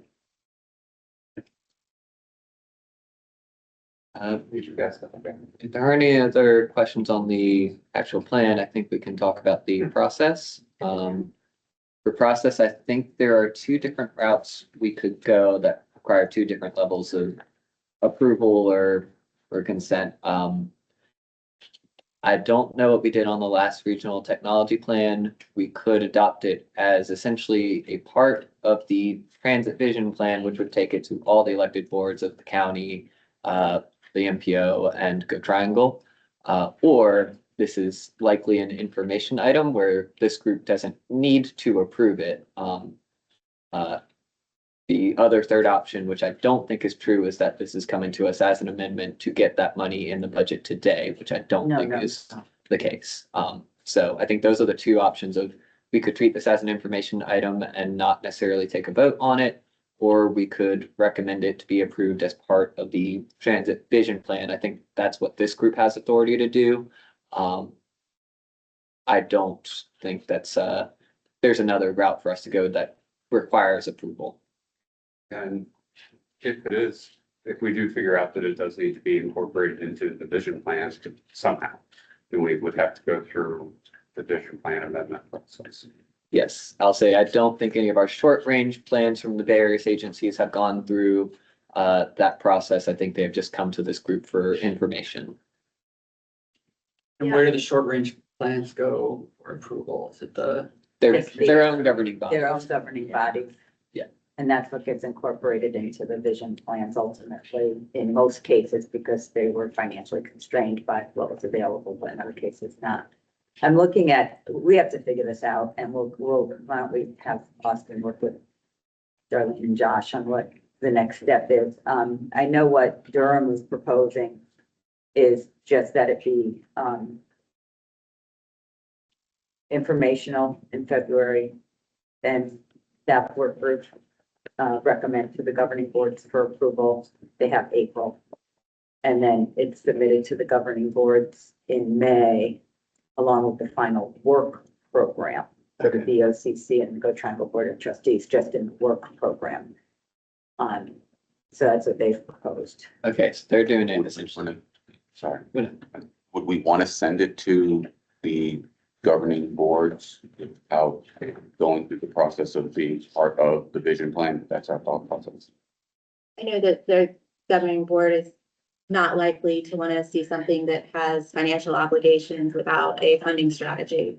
If there are any other questions on the actual plan, I think we can talk about the process. For process, I think there are two different routes we could go that require two different levels of approval or consent. I don't know what we did on the last regional technology plan. We could adopt it as essentially a part of the transit vision plan, which would take it to all the elected boards of the county, the MPO and Go Triangle. Or this is likely an information item where this group doesn't need to approve it. The other third option, which I don't think is true, is that this is coming to us as an amendment to get that money in the budget today, which I don't
No,
think
no.
is the case. So I think those are the two options of, we could treat this as an information item and not necessarily take a vote on it, or we could recommend it to be approved as part of the transit vision plan. I think that's what this group has authority to do. I don't think that's, there's another route for us to go that requires approval.
And if it is, if we do figure out that it does need to be incorporated into the vision plans somehow, then we would have to go through the vision plan amendment process.
Yes, I'll say I don't think any of our short range plans from the various agencies have gone through that process. I think they've just come to this group for information.
And where do the short range plans go for approval? Is it the,
Their own governing body.
their own governing bodies.
Yeah.
And that's what gets incorporated into the vision plans ultimately, in most cases, because they were financially constrained by what was available, but in other cases not. I'm looking at, we have to figure this out, and why don't we have Austin work with Darlene and Josh on what the next step is. I know what Durham is proposing is just that it be, informational in February, then that work group recommend to the governing boards for approval. They have April. And then it's submitted to the governing boards in May, along with the final work program for the BOCC and the Go Triangle Board of Trustees, just in the work program. So that's what they've proposed.
Okay, so they're doing it
Would we
essentially.
wanna- Sorry,
Go ahead.
would we want to send it to the governing boards without going through the process of being part of the vision plan? That's our thought process.
I know that the governing board is not likely to want to see something that has financial obligations without a funding strategy.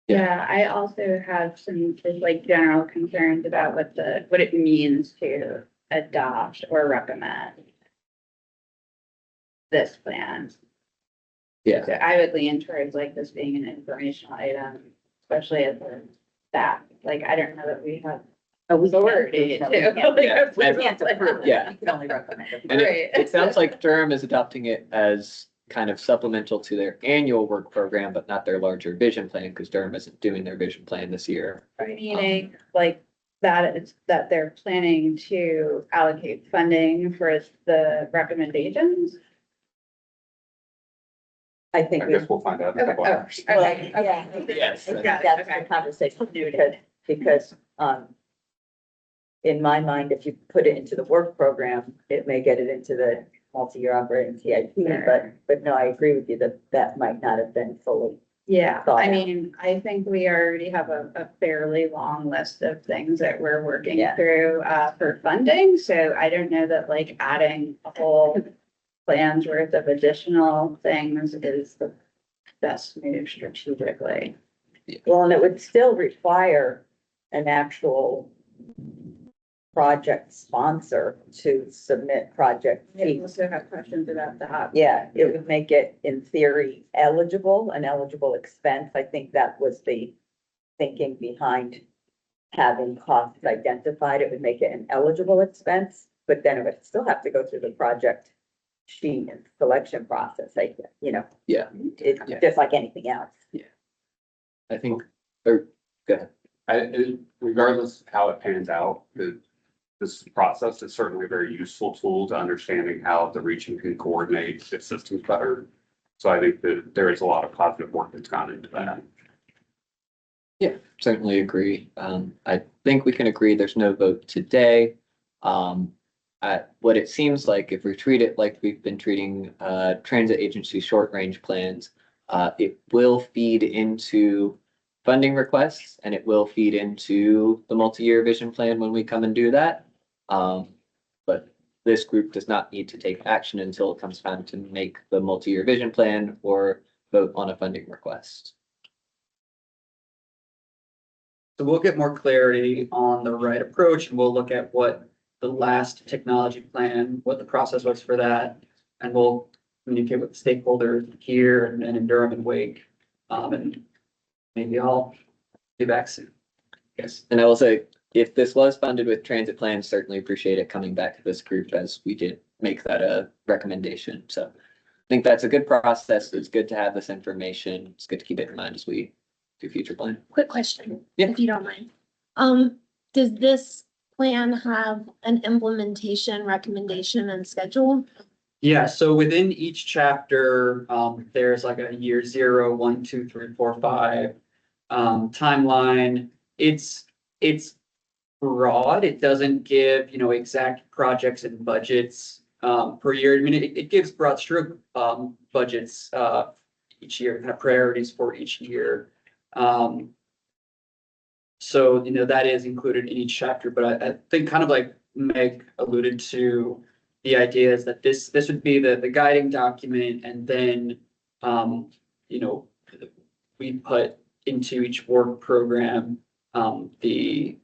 Yeah, I also have some just like general concerns about what it means to adopt or recommend this plan.
Yeah,
So I would lean towards like this being an informational item, especially as a staff. Like, I don't know that we have
We
authority
can't-
to.
we can't approve it.
Yeah.
We can only recommend it.
and
Right.
it sounds like Durham is adopting it as kind of supplemental to their annual work program, but not their larger vision plan, because Durham isn't doing their vision plan this year.
Meaning like that it's that they're planning to allocate funding for the recommendations.
I think
I
we
guess we'll find out. in a
Okay,
couple
oh,
hours.
okay,
yeah.
okay.
Yes.
I think
Got it,
that's
okay.
the conversation because, in my mind, if you put it into the work program, it may get it into the multi-year operating CIP,
Sure.
but no, I agree with you that that might not have been fully.
Yeah,
thought
I
out.
mean, I think we already have a fairly long list of things that we're working
Yeah.
through for funding. So I don't know that like adding a whole plan's worth of additional things is the best move strategically.
Well, and it would still require an actual project sponsor to submit project
I
sheets.
also have questions about that.
Yeah, it would make it in theory eligible, an eligible expense. I think that was the thinking behind having costs identified. It would make it an eligible expense, but then it would still have to go through the project sheet and selection process.
Yeah.
It's
Yeah.
just like anything else.
I think, or, go ahead.
Regardless of how it pans out, the this process is certainly a very useful tool to understanding how the region can coordinate its systems better. So I think that there is a lot of positive work that's gone into that.
Certainly agree. I think we can agree there's no vote today. What it seems like, if we treat it like we've been treating, transit agency short-range plans, it will feed into funding requests and it will feed into the multi-year vision plan when we come and do that. But this group does not need to take action until it comes time to make the multi-year vision plan or vote on a funding request.
So we'll get more clarity on the right approach and we'll look at what the last technology plan, what the process was for that. And we'll communicate with the stakeholders here and in Durham and Wake. And maybe I'll be back soon. Yes.
And I will say, if this was funded with transit plans, certainly appreciate it coming back to this group as we did make that a recommendation. So I think that's a good process. It's good to have this information. It's good to keep it in mind as we do future plan.
Quick question,
Yeah.
if you don't mind. Does this plan have an implementation recommendation and schedule?
Yeah, so within each chapter, there's like a year 0, 1, 2, 3, 4, 5 timeline. It's broad. It doesn't give, exact projects and budgets per year. I mean, it gives broad stroke budgets each year, kind of priorities for each year. So, that is included in each chapter, but I think kind of like Meg alluded to, the idea is that this would be the guiding document and then, we put into each work program, the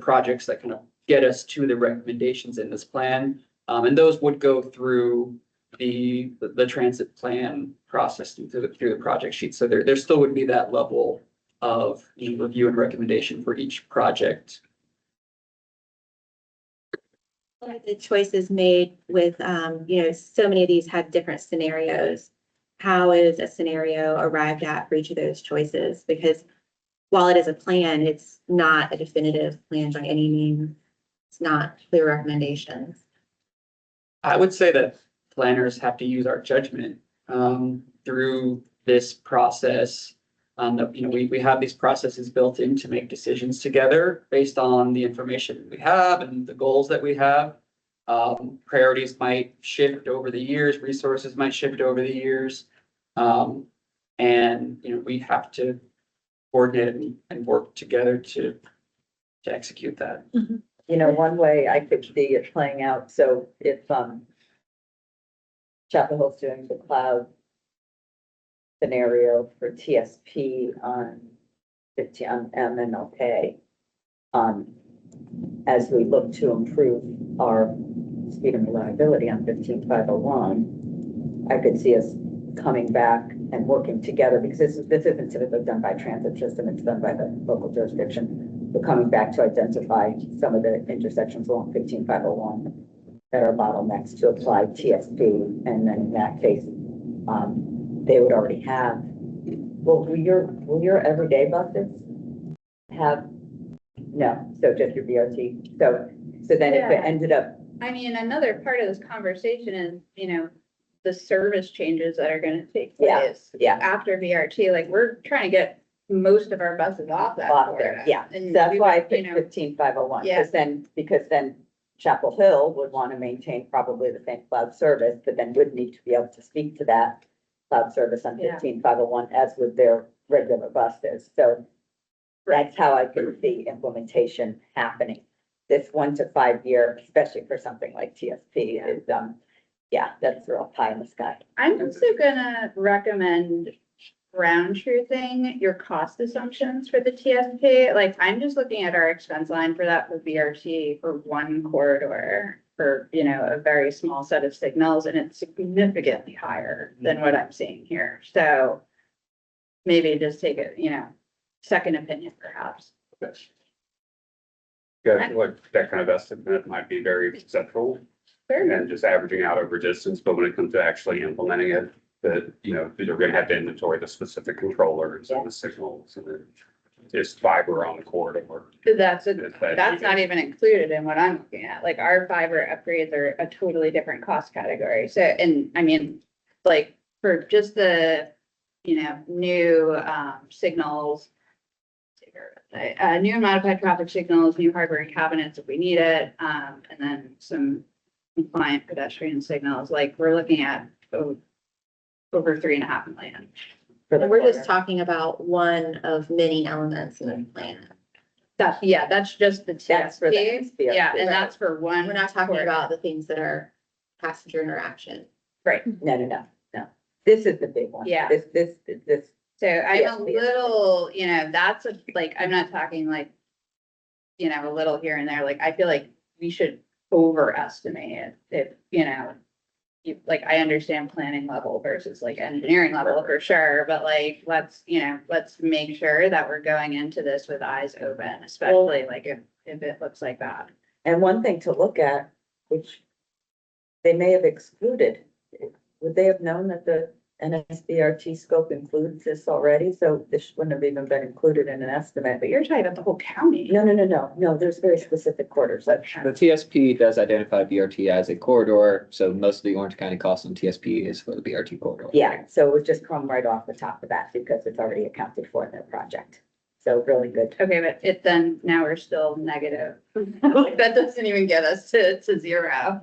projects that kind of get us to the recommendations in this plan. And those would go through the transit plan process through the project sheet. So there still would be that level of review and recommendation for each project.
The choices made with, so many of these have different scenarios. How is a scenario arrived at for each of those choices? Because while it is a plan, it's not a definitive plan by any means. It's not clear recommendations.
I would say that planners have to use our judgment through this process. We have these processes built in to make decisions together based on the information we have and the goals that we have. Priorities might shift over the years, resources might shift over the years. And, we have to coordinate and work together to execute that.
One way I could see it playing out, so if, Chapel Hill's doing the cloud scenario for TSP on MNLK, as we look to improve our speed and reliability on 15501, I could see us coming back and working together, because this isn't typically done by transit system, it's done by the local jurisdiction. We're coming back to identify some of the intersections along 15501 that are bottlenecks to apply TSP, and then in that case, they would already have. Well, will your everyday buses have? No, so just your BRT. So then if it ended up,
I mean, another part of this conversation is, the service changes that are gonna take place.
yeah.
After VRT, like, we're trying to get most of our buses off that.
off there,
corridor.
yeah.
And
That's
we
why I
would,
picked 15501,
Yeah.
because then Chapel Hill would want to maintain probably the same cloud service, but then would need to be able to speak to that cloud service on
Yeah.
15501 as with their regular buses. So that's how I could see implementation happening. This 1 to 5 year, especially for something like TSP, is, that's real pie in the sky.
I'm also gonna recommend round truthing your cost assumptions for the TSP. Like, I'm just looking at our expense line for that for BRT for one corridor for, a very small set of signals, and it's significantly higher than what I'm seeing here. So maybe just take a, second opinion perhaps.
Yeah, like that kind of estimate might be very central
Sure.
and just averaging out over distance, but when it comes to actually implementing it, that, you're gonna have to inventory the specific controllers and the signals and then. is fiber on the corridor.
That's
Is that
that's not even included in what I'm looking at. Like our fiber upgrades are a totally different cost category. So, and I mean, like for just the, new, signals, new and modified traffic signals, new hardware and cabinets if we need it, and then some compliant pedestrian signals, like we're looking at over 3.5 million.
For the
And we're just
corridor.
talking about one of many elements in the plan.
That's just the
That's for the
TSP.
SBRT.
Yeah, and that's for one.
We're not talking
corridor.
about the things that are passenger interaction.
No. This is the big one.
Yeah.
This.
So I'm a
TSP.
little, that's I'm not talking like, a little here and there, like, I feel like we should overestimate it. If, I understand planning level versus like engineering level for sure, but like, let's make sure that we're going into this with eyes open, especially like if it looks like that.
And one thing to look at, which they may have excluded, would they have known that the NSBRT scope includes this already? So this wouldn't have even been included in an estimate.
But you're talking about the whole county.
No, there's very specific quarters.
The TSP does identify BRT as a corridor, so most of the Orange County cost on TSP is for the BRT corridor.
Yeah, so it would just come right off the top of that because it's already accounted for in their project. So really good.
Okay, but then now we're still negative. Like, that doesn't even get us to zero.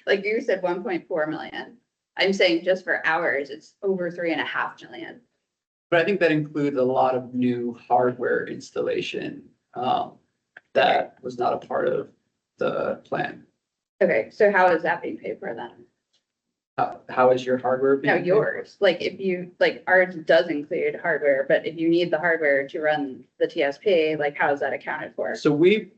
Like you said, 1.4 million. I'm saying just for hours, it's over 3.5 million.
But I think that includes a lot of new hardware installation, that was not a part of the plan.
Okay, so how is that being paid for then?
How is your hardware? being
No,
paid?
yours, like if you, like ours does include hardware, but if you need the hardware to run the TSP, like how is that accounted for?
So we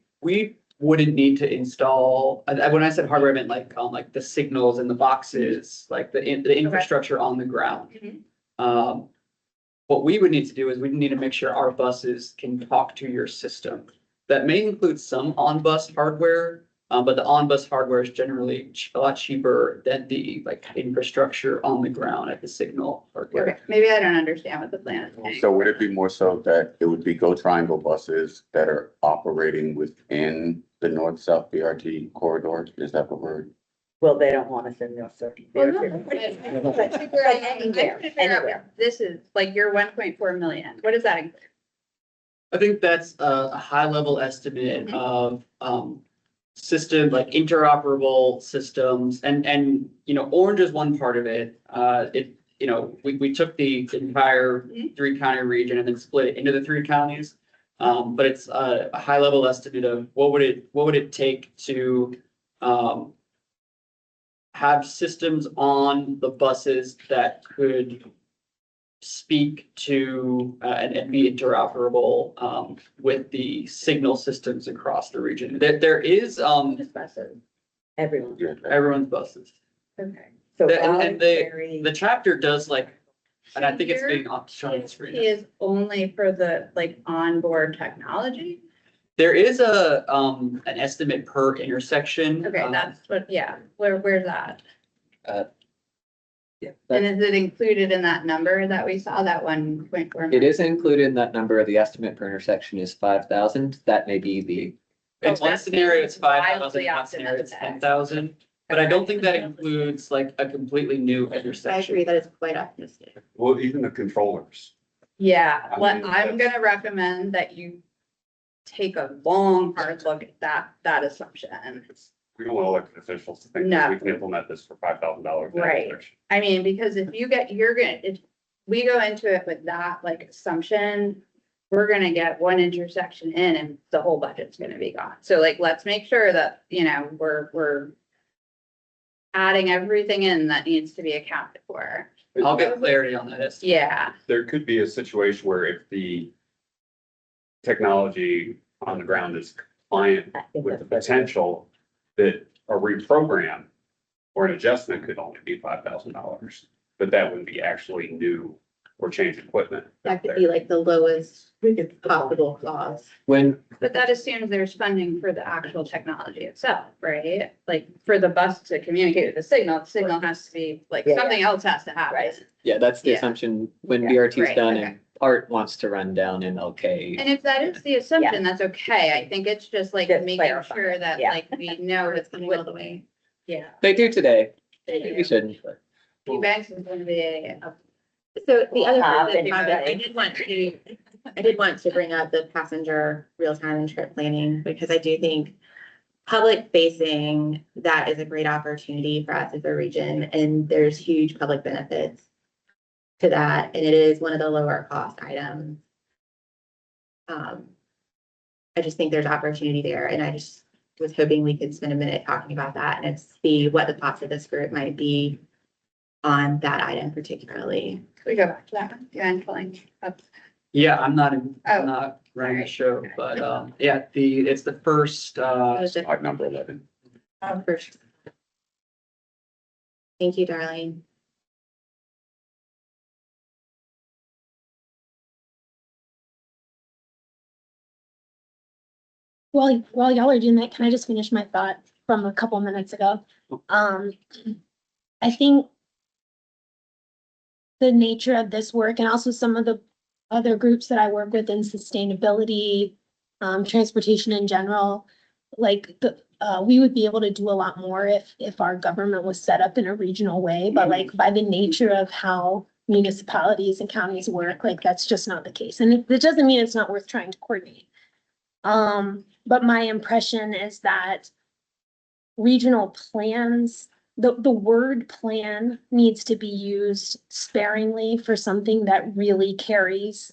wouldn't need to install, when I said hardware, I meant like on like the signals and the boxes, like the infrastructure on the ground.
Mhm.
What we would need to do is we need to make sure our buses can talk to your system. That may include some on-bus hardware, but the on-bus hardware is generally a lot cheaper than the like infrastructure on the ground at the signal hardware.
Okay, maybe I don't understand what the plan is saying.
So would it be more so that it would be Go Triangle buses that are operating within the north-south BRT corridor? Is that what we're?
Well, they don't want us in there, so.
Well, no, but I'm trying to figure out- I'm trying to figure out what this is, like your 1.4 million, what does that include?
I think that's a high level estimate of system, like interoperable systems and, Orange is one part of it. We took the entire 3-county region and then split it into the 3 counties. But it's a high level estimate of what would it take to have systems on the buses that could speak to and be interoperable with the signal systems across the region. There is
Just buses.
Everyone.
everyone's buses.
Okay.
So
And
voluntary.
the chapter does like, and I think it's being shown on the
He
screen.
is only for the like onboard technology.
There is an estimate per intersection.
Okay, that's what, yeah, where's that?
Yeah,
And
that-
is it included in that number that we saw, that 1.4?
It is included in that number. The estimate per intersection is 5,000. That may be the,
In one
That's
scenario, it's 5,000,
wildly
in one scenario, it's
optimistic.
10,000. But I don't think that includes like a completely new
I agree
intersection.
that it's quite optimistic.
Well, even the controllers.
Yeah,
I
what
mean,
I'm
that's-
gonna recommend that you take a long, hard look at that assumption.
We don't want elected officials to think
No.
that we can implement this for $5,000.
Right. I mean, because if we go into it with that like assumption, we're gonna get one intersection in and the whole budget's gonna be gone. So like, let's make sure that, we're adding everything in that needs to be accounted for.
I'll get clarity on that estimate.
Yeah,
There could be a situation where if the technology on the ground is compliant
I think
with the
that's-
potential that a reprogram or an adjustment could only be $5,000, but that wouldn't be actually new or change equipment.
That could be like the lowest possible cost.
when,
but that assumes there's funding for the actual technology itself, right? Like for the bus to communicate with the signal has to be, like,
Yeah,
something else has to happen.
Right.
yeah, that's the
Yeah.
assumption when
Yeah,
BRT is
right,
done
okay.
and part wants to run down MLK.
And if that is the assumption, that's okay. I think it's just like
Just
making
clarify.
sure that
Yeah.
like we know
It's
it's
coming all
what
the way.
Yeah.
They do today.
they
Maybe
do.
shouldn't, but.
Banks is going to be a
So the other part of the
Anybody.
project, I did want to bring up the passenger real-time and trip planning, because I do think public facing, that is a great opportunity for us as a region, and there's huge public benefits to that, and it is one of the lower cost items. I just think there's opportunity there, and I just was hoping we could spend a minute talking about that and see what the cost of this group might be on that item particularly.
Can we go back to that one? Do you mind pulling up?
Yeah, I'm not, I'm
Oh.
not running the
Alright.
show, but, yeah, it's the first,
Slide number 11.
First. Thank you, Darlene.
While y'all are doing that, can I just finish my thought from a couple minutes ago? I think the nature of this work and also some of the other groups that I work with in sustainability, transportation in general, like we would be able to do a lot more if our government was set up in a regional way, but like by the nature of how municipalities and counties work, like that's just not the case. And it doesn't mean it's not worth trying to coordinate. But my impression is that regional plans, the word plan needs to be used sparingly for something that really carries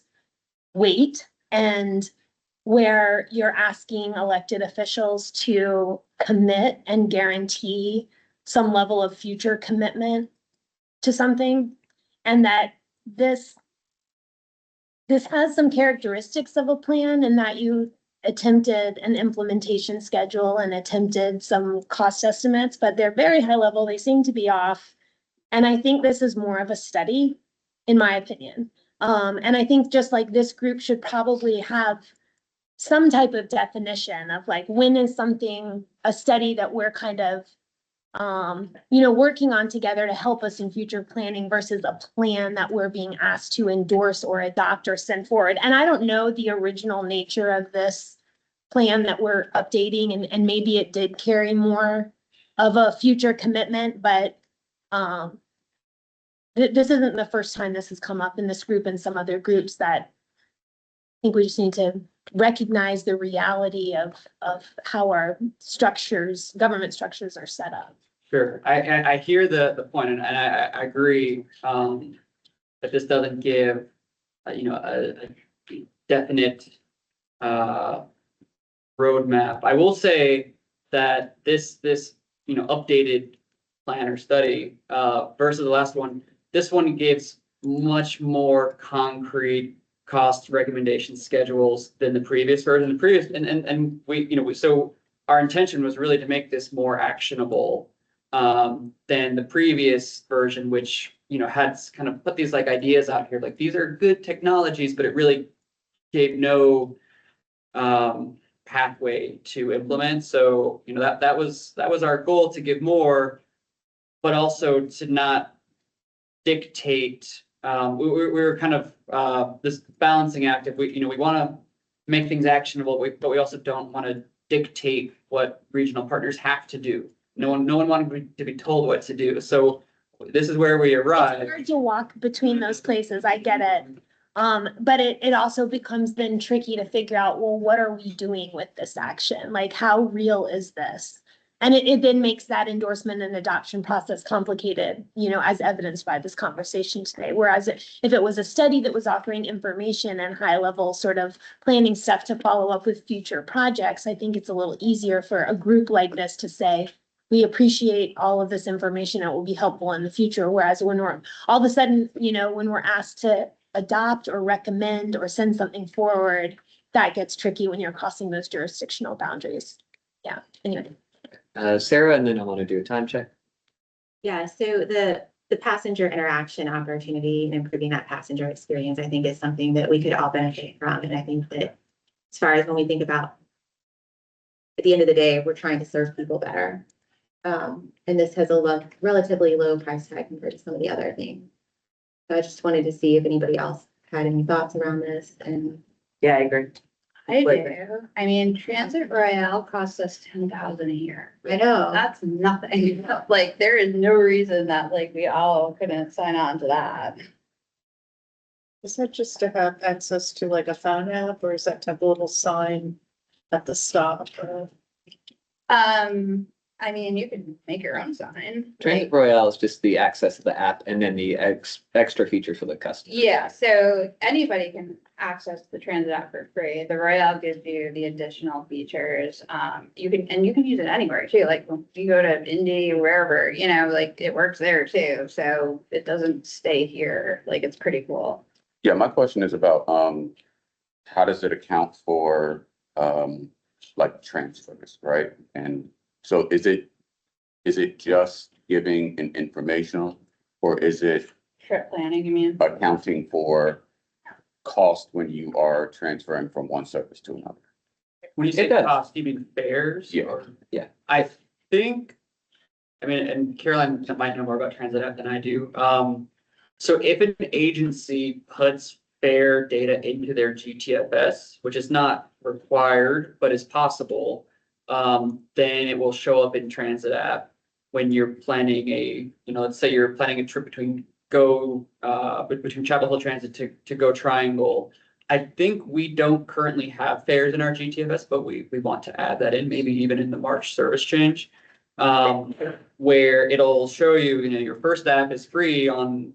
weight, and where you're asking elected officials to commit and guarantee some level of future commitment to something, and that this has some characteristics of a plan, and that you attempted an implementation schedule and attempted some cost estimates, but they're very high level. They seem to be off. And I think this is more of a study, in my opinion. And I think just like this group should probably have some type of definition of like, when is something a study that we're kind of working on together to help us in future planning versus a plan that we're being asked to endorse or adopt or send forward. And I don't know the original nature of this plan that we're updating, and maybe it did carry more of a future commitment, but this isn't the first time this has come up in this group and some other groups, that I think we just need to recognize the reality of how our structures, government structures are set up.
sure, I hear the point, and I agree, that this doesn't give, a definite, roadmap. I will say that this, updated plan or study, versus the last one, this one gives much more concrete cost recommendation schedules than the previous version. The previous, and we, so our intention was really to make this more actionable, than the previous version, which, had kind of put these like ideas out here, like these are good technologies, but it really gave no, pathway to implement. So, that was our goal, to give more, but also to not dictate. We were kind of, this balancing act. If we want to make things actionable, but we also don't want to dictate what regional partners have to do. No one wanted to be told what to do. So this is where we
It's
arrive.
hard to walk between those places, I get it. But it also becomes then tricky to figure out, well, what are we doing with this action? Like, how real is this? And it then makes that endorsement and adoption process complicated, as evidenced by this conversation today. Whereas if it was a study that was offering information and high level sort of planning stuff to follow up with future projects, I think it's a little easier for a group like this to say, we appreciate all of this information. It will be helpful in the future. Whereas when we're all of a sudden, when we're asked to adopt or recommend or send something forward, that gets tricky when you're crossing those jurisdictional boundaries. Yeah, anyway.
Sarah, and then I want to do a time check.
Yeah, so the passenger interaction opportunity and improving that passenger experience, I think is something that we could all benefit from. And I think that as far as when we think about, at the end of the day, we're trying to serve people better. And this has a relatively low price tag compared to some of the other things. So I just wanted to see if anybody else had any thoughts around this and.
Yeah, I agree.
I
Wait.
do. I mean, Transit Royale costs us 10,000 a year.
I know.
That's nothing. Like, there is no reason that like we all couldn't sign on to that.
Is that just to have access to like a phone app, or is that to have a little sign at the stop?
I mean, you can make your own sign.
Transit Royale is just the access to the app and then the extra feature for the customer.
Yeah, so anybody can access the Transit app for free. The Royale gives you the additional features. You can use it anywhere too. Like if you go to Indy or wherever, you know, like it works there too. So it doesn't stay here. Like it's pretty cool.
Yeah, my question is about, how does it account for, like transfers, right? And so is it just giving an informational, or is it
Trip planning, you mean?
accounting for cost when you are transferring from one service to another?
When you say
It does.
cost, you mean fares?
Yeah.
or-
Yeah.
I think, I mean, and Caroline might know more about Transit App than I do. So if an agency puts fare data into their GTFS, which is not required, but is possible, then it will show up in Transit App when you're planning let's say you're planning a trip between Chapel Hill Transit to Go Triangle. I think we don't currently have fares in our GTFS, but we want to add that in, maybe even in the March service change. Where it'll show you, your first app is free on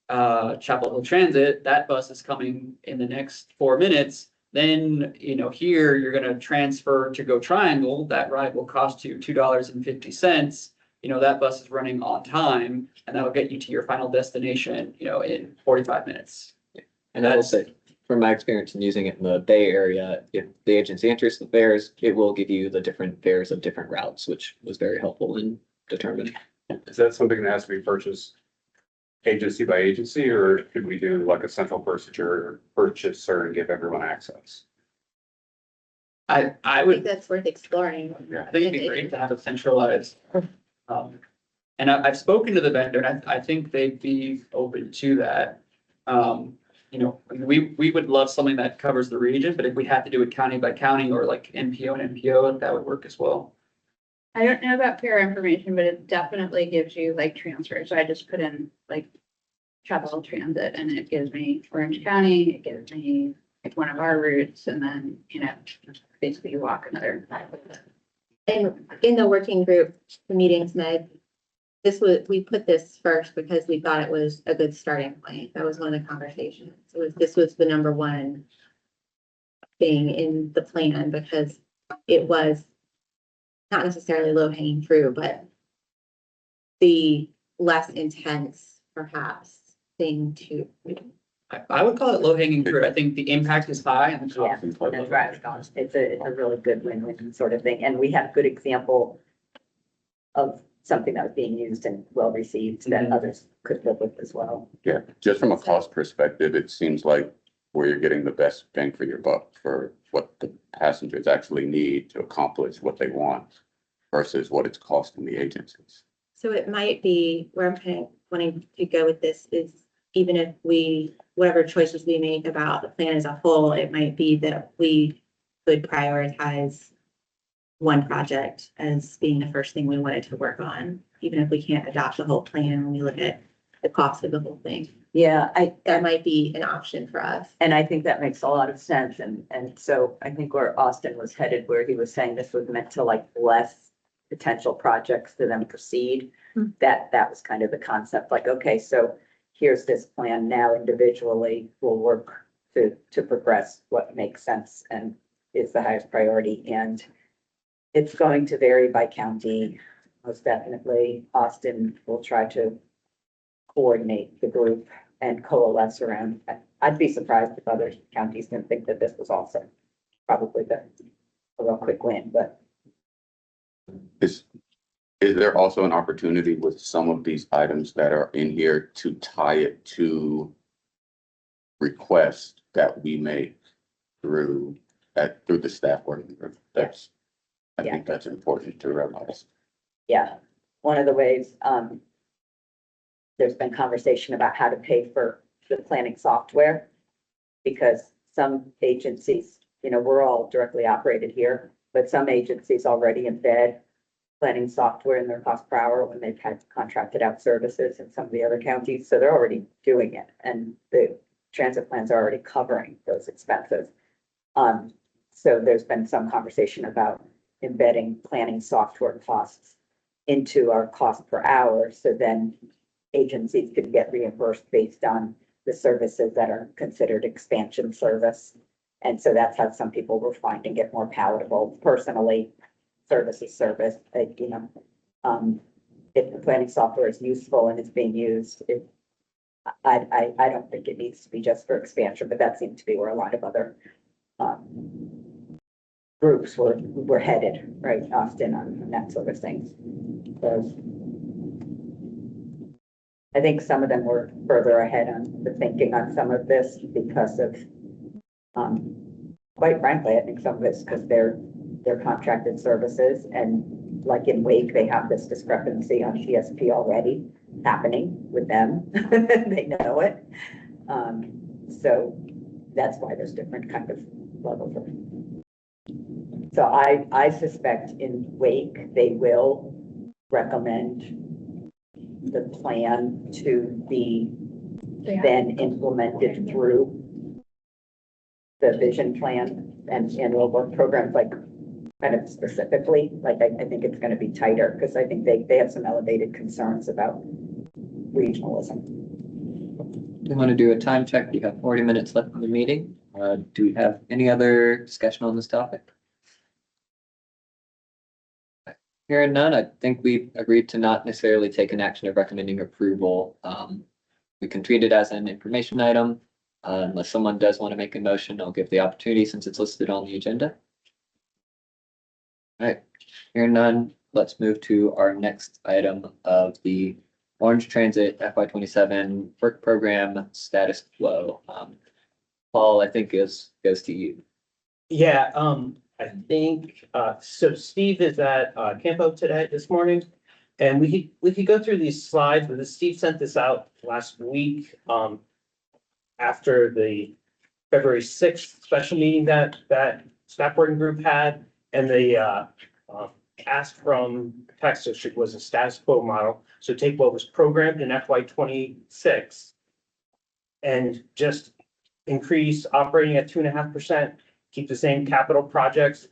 Chapel Hill Transit. That bus is coming in the next 4 minutes. Then, here you're gonna transfer to Go Triangle. That ride will cost you $2.50. That bus is running on time and that'll get you to your final destination, in 45 minutes.
And I will say, from my experience in using it in the Bay Area, if the agency enters the fares, it will give you the different fares of different routes, which was very helpful in determining.
Is that something that has to be purchased agency by agency, or could we do like a central purchaser and give everyone access?
I
I think
would,
that's worth exploring.
I think it'd be great to have it centralized. And I've spoken to the vendor and I think they'd be open to that. We would love something that covers the region, but if we had to do it county by county or like NPO and NPO, that would work as well.
I don't know about fare information, but it definitely gives you like transfers. So I just put in like Chapel Hill Transit and it gives me Orange County, it gives me like one of our routes and then, basically you walk another.
And in the working group meetings, Meg, we put this first because we thought it was a good starting point. That was one of the conversations. This was the number one thing in the plan because it was not necessarily low hanging fruit, but the less intense perhaps thing to.
I would call it low hanging fruit. I think the impact is high and the
Yeah,
cost is quite
that's
low.
right. It's a really good win-win sort of thing. And we have good example of something that was being used and well received that others could live with as well.
Yeah, just from a cost perspective, it seems like where you're getting the best bang for your buck for what the passengers actually need to accomplish what they want versus what it's costing the agencies.
So it might be where I'm kind of wanting to go with this is even if whatever choices we make about the plan as a whole, it might be that we could prioritize one project as being the first thing we wanted to work on, even if we can't adopt the whole plan when we look at the cost of the whole thing.
Yeah,
That might be an option for us.
and I think that makes a lot of sense. And so I think where Austin was headed, where he was saying this was meant to like bless potential projects to then proceed. That was kind of the concept, like, okay, so here's this plan now individually we'll work to progress what makes sense and is the highest priority. And it's going to vary by county, most definitely. Austin will try to coordinate the group and coalesce around. I'd be surprised if other counties didn't think that this was also probably a real quick win, but
Is there also an opportunity with some of these items that are in here to tie it to requests that we make through the staff working group? I think that's important to realize.
yeah, one of the ways, there's been conversation about how to pay for the planning software. Because some agencies, we're all directly operated here, but some agencies already embed planning software in their cost per hour when they've had contracted out services in some of the other counties. So they're already doing it, and the transit plans are already covering those expenses. So there's been some conversation about embedding planning software costs into our cost per hour, so then agencies could get reimbursed based on the services that are considered expansion service. And so that's how some people were finding it more palatable. Personally, service is service, if the planning software is useful and it's being used, I don't think it needs to be just for expansion, but that seemed to be where a lot of other groups were headed, right, Austin, on that sort of things. So I think some of them were further ahead on the thinking on some of this because of, quite frankly, I think some of it's because they're contracted services, and like in Wake, they have this discrepancy on TSP already happening with them. They know it. So that's why there's different kind of levels of. So I suspect in Wake, they will recommend the plan to be then implemented through the vision plan and annual work programs, like kind of specifically, like I think it's going to be tighter because I think they have some elevated concerns about regionalism.
We want to do a time check. We have 40 minutes left in the meeting. Do we have any other discussion on this topic? Hearing none, I think we agreed to not necessarily take an action of recommending approval. We can treat it as an information item. Unless someone does want to make a motion, I'll give the opportunity since it's listed on the agenda. All right, hearing none, let's move to our next item of the Orange Transit FY27 work program status quo. Paul, I think goes to you.
Yeah, I think, so Steve is at Campo today, this morning. And we could go through these slides, but Steve sent this out last week, after the February 6th special meeting that staff working group had. And the ask from tax district was a status quo model. So take what was programmed in FY26 and just increase operating at 2.5%, keep the same capital projects.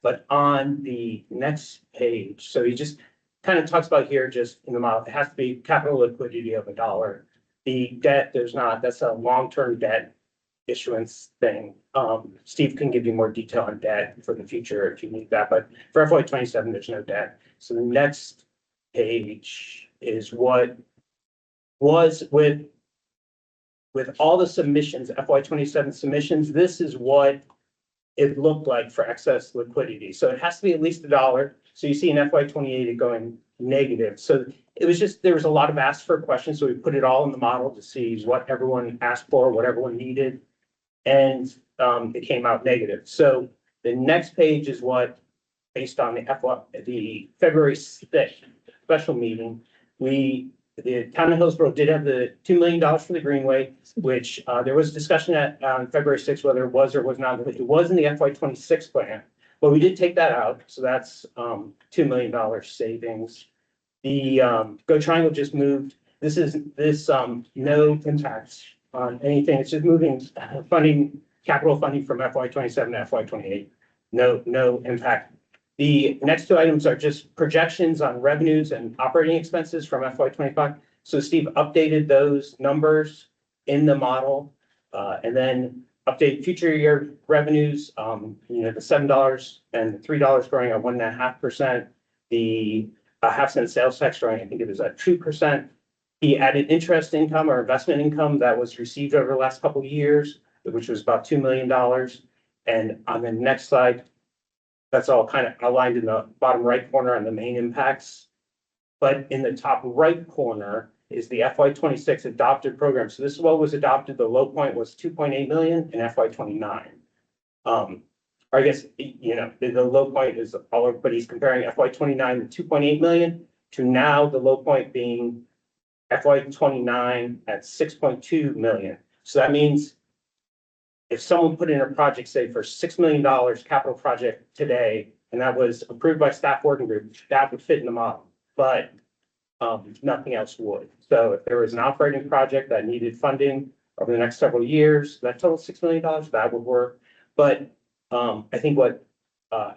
But on the next page, so he just kind of talks about here, just in the model, it has to be capital liquidity of $1. The debt, there's not, that's a long-term debt issuance thing. Steve can give you more detail on debt for the future if you need that, but for FY27, there's no debt. So the next page is what was with all the submissions, FY27 submissions, this is what it looked like for excess liquidity. So it has to be at least $1. So you see in FY28 it going negative. So it was just, there was a lot of asked for questions. So we put it all in the model to see what everyone asked for, what everyone needed. And it came out negative. So the next page is what, based on the February 6th special meeting, the town of Hillsborough did have the $2 million for the Greenway, which there was discussion at February 6th, whether it was or was not. It was in the FY26 plan, but we did take that out. So that's $2 million savings. The Go Triangle just moved. This no impacts on anything. It's just moving capital funding from FY27 to FY28. No impact. The next two items are just projections on revenues and operating expenses from FY25. So Steve updated those numbers in the model, and then update future year revenues. The $7 and $3 growing at 1.5%. The half-cent sales tax growing, I think it was at 2%. He added interest income or investment income that was received over the last couple of years, which was about $2 million. And on the next slide, that's all kind of outlined in the bottom right corner on the main impacts. But in the top right corner is the FY26 adopted program. So this is what was adopted. The low point was 2.8 million in FY29. Or I guess, the low point is but he's comparing FY29 to 2.8 million to now the low point being FY 29 at 6.2 million. So that means if someone put in a project, say for $6 million capital project today, and that was approved by staff working group, that would fit in the model, but nothing else would. So if there was an operating project that needed funding over the next several years, that total $6 million, that would work. But I think what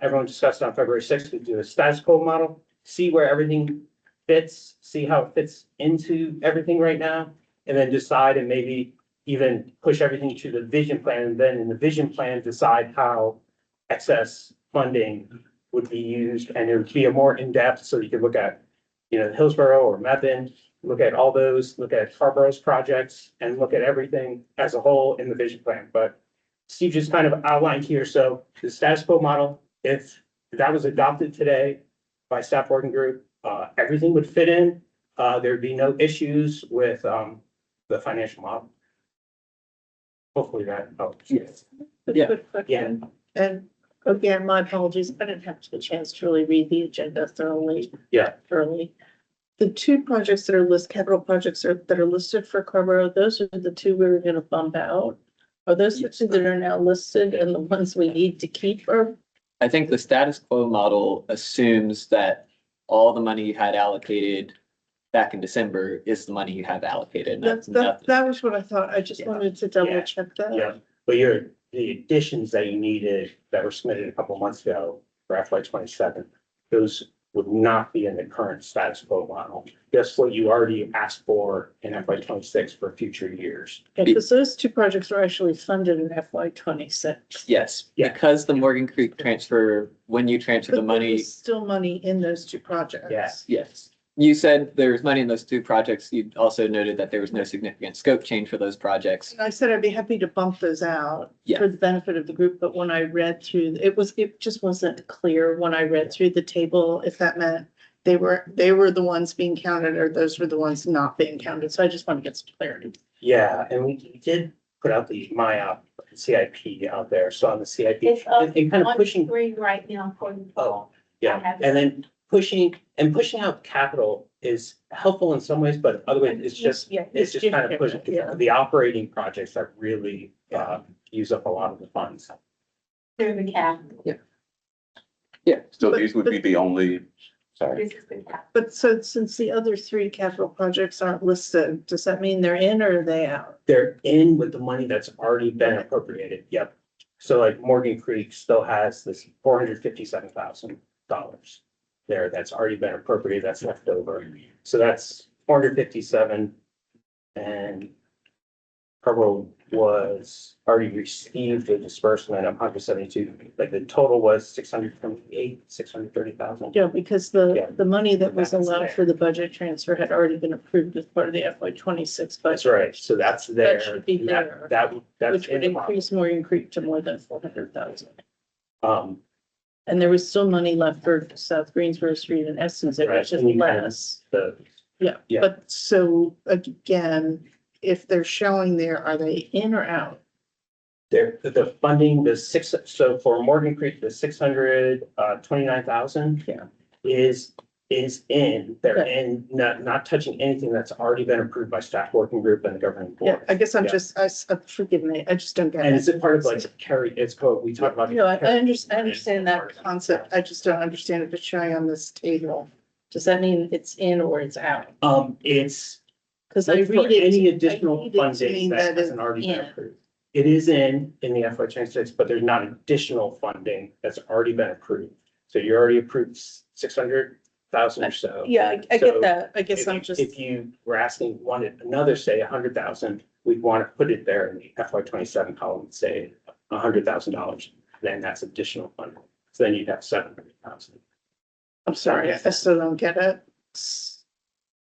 everyone discussed on February 6th, we do a status quo model, see where everything fits, see how it fits into everything right now, and then decide and maybe even push everything to the vision plan, and then in the vision plan, decide how excess funding would be used, and it would be a more in-depth, so you could look at, you know, Hillsborough or Mebane, look at all those, look at Carborough's projects, and look at everything as a whole in the vision plan. But Steve just kind of outlined here, so the status quo model, if that was adopted today by staff working group, everything would fit in. There'd be no issues with the financial model. Hopefully that helps.
Yes.
Yeah.
Yeah.
And again, my apologies, I didn't have the chance to really read the agenda thoroughly.
Yeah.
Thoroughly. The two projects that are capital projects that are listed for Carrboro, those are the two we were gonna bump out. Are those the two that are now listed and the ones we need to keep are?
I think the status quo model assumes that all the money you had allocated back in December is the money you have allocated.
That was what I thought. I just
Yeah.
wanted to double check that.
Yeah, but the additions that you needed that were submitted a couple of months ago for FY 27, those would not be in the current status quo model. Just what you already asked for in FY 26 for future years.
Because those two projects are actually funded in FY 26.
Yes,
Yeah.
because the Morgan Creek transfer, when you transfer the
But there
money,
is still money in those two projects.
Yeah.
yes. You said there was money in those two projects. You also noted that there was no significant scope change for those projects.
And I said I'd be happy to bump those out
Yeah.
for the benefit of the group, but when I read through, it just wasn't clear when I read through the table, if that meant they were the ones being counted or those were the ones not being counted. So I just want to get some clarity.
Yeah, and we did put out the MyOp CIP out there. So on the CIP,
It's up
and kind of
on
pushing.
screen right now for you.
Oh,
I
yeah,
have it.
and then pushing out capital is helpful in some ways, but other ways, it's just kind of pushing
Yeah.
the operating projects that really use up a lot of the funds.
Through the cap.
So these would be the only, sorry,
This is the cap.
But so since the other three capital projects aren't listed, does that mean they're in or are they out?
They're in with the money that's already been appropriated. Yep. So like Morgan Creek still has this $457,000 there that's already been appropriated, that's left over. So that's 457, and Carbo was already received a disbursement of 172, like the total was 630,000.
Yeah, because
Yeah.
the money that was
That's
allowed
there.
for the budget transfer had already been approved as part of the FY 26 budget.
That's right, so that's there.
should be
That-
there.
That's
Which would
in the model.
increase Morgan Creek to more than 400,000.
Um,
And there was still money left for South Greensboro Street and Essence, it
Right,
was just
and you had-
less.
the,
Yeah,
yeah.
but so again, if they're showing there, are they in or out?
There, the funding, so for Morgan Creek, the 629,000.
Yeah.
Is in, they're
Okay.
in, not touching anything that's already been approved by staff working group and the governing
Yeah,
board.
I guess I'm
Yeah.
just, forgive me, I just don't get
And
it.
it's a part of like carry, it's called, we talked about.
No, I understand that concept, I just don't understand if it's showing on this table. Does that mean it's in or it's out?
It's
Cause I
for
read it.
any
I
additional
read it to
funding
mean
that
that
hasn't already been
in.
approved. It is in the FY 26, but there's not additional funding that's already been approved. So you already approved 600,000 or so.
Yeah, I
So
get that, I guess
If
I'm
you-
just,
If you were asking, wanted another, say, 100,000, we'd want to put it there in the FY 27 column, say, $100,000. Then that's additional funding. So then you'd have 700,000.
I'm sorry, I still don't get it.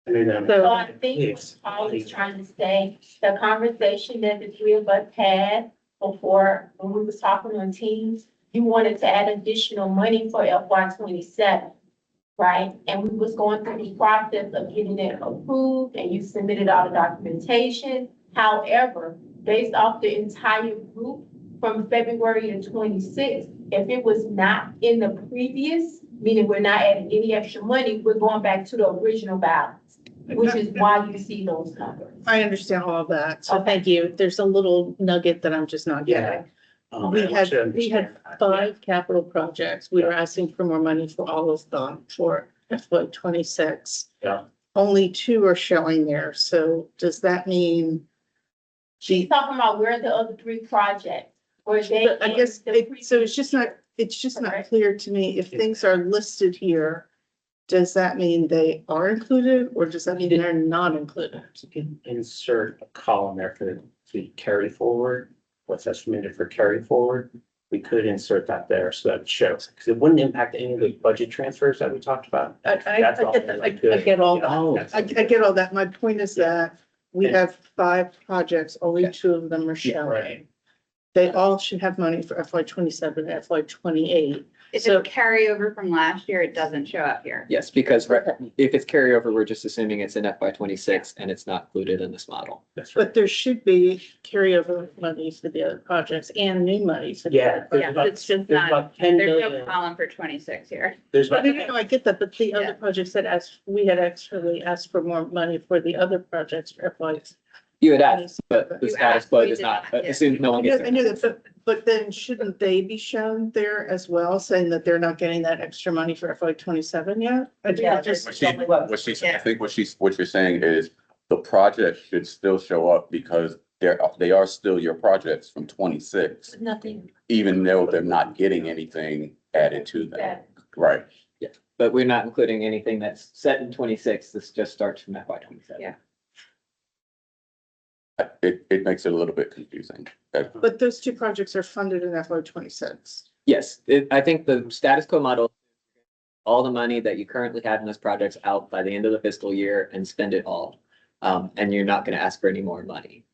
I mean,
So I think
Please.
what Paul is trying to say, the conversation that the three of us had before, when we was talking on Teams, you wanted to add additional money for FY 27, right? And we was going through the process of getting it approved, and you submitted all the documentation. However, based off the entire group from February to 26, if it was not in the previous, meaning we're not adding any extra money, we're going back to the original balance. which is why you see those numbers.
I understand all of that, so thank you. There's a little nugget that I'm just not getting. We had 5 capital projects. We were asking for more money for all of them for FY 26.
Yeah.
Only 2 are showing there, so does that mean?
She's talking about where the other 3 projects, where they.
But I guess, so it's just not
Correct.
clear to me if things are listed here. Does that mean they are included or does that mean they're not included?
You can insert a column there for the carry forward, what's estimated for carry forward. We could insert that there so that it shows, because it wouldn't impact any of the budget transfers that we talked about.
I
That's all
get that. I
good.
get all
Oh.
that. I get all that. My point is that we have 5 projects, only 2 of them are showing.
Right.
They all should have money for FY 27 and FY 28.
If
So-
it's carryover from last year, it doesn't show up here.
Yes, because if it's carryover, we're just assuming it's in FY 26 and it's not included in this model.
That's right.
But there should be carryover money for the other projects and new money for the
Yeah.
other.
there's
Yeah,
about-
it's just
there's
not,
about 10
there's no
million.
column for 26 here.
There's about,
No, I get that, but the
Yeah.
other projects that we had actually asked for more money for the other projects for FY.
You had asked, but the
You
status
asked,
quo
we
does
did
not
not, yeah.
assume no
I
one
know,
gets
I know
it.
that, but then shouldn't they be shown there as well, saying that they're not getting that extra money for FY 27 yet? I think
Yeah,
it just-
I think what you're saying is the project should still show up because they are still your projects from 26,
Nothing.
even though they're not getting anything added to them.
Yeah.
Right.
But we're not including anything that's set in 26. This just starts from FY 27.
Yeah.
It makes it a little bit confusing.
But those 2 projects are funded in FY 26.
Yes, I think the status quo model, all the money that you currently have in those projects out by the end of the fiscal year and spend it all. And you're not gonna ask for any more money.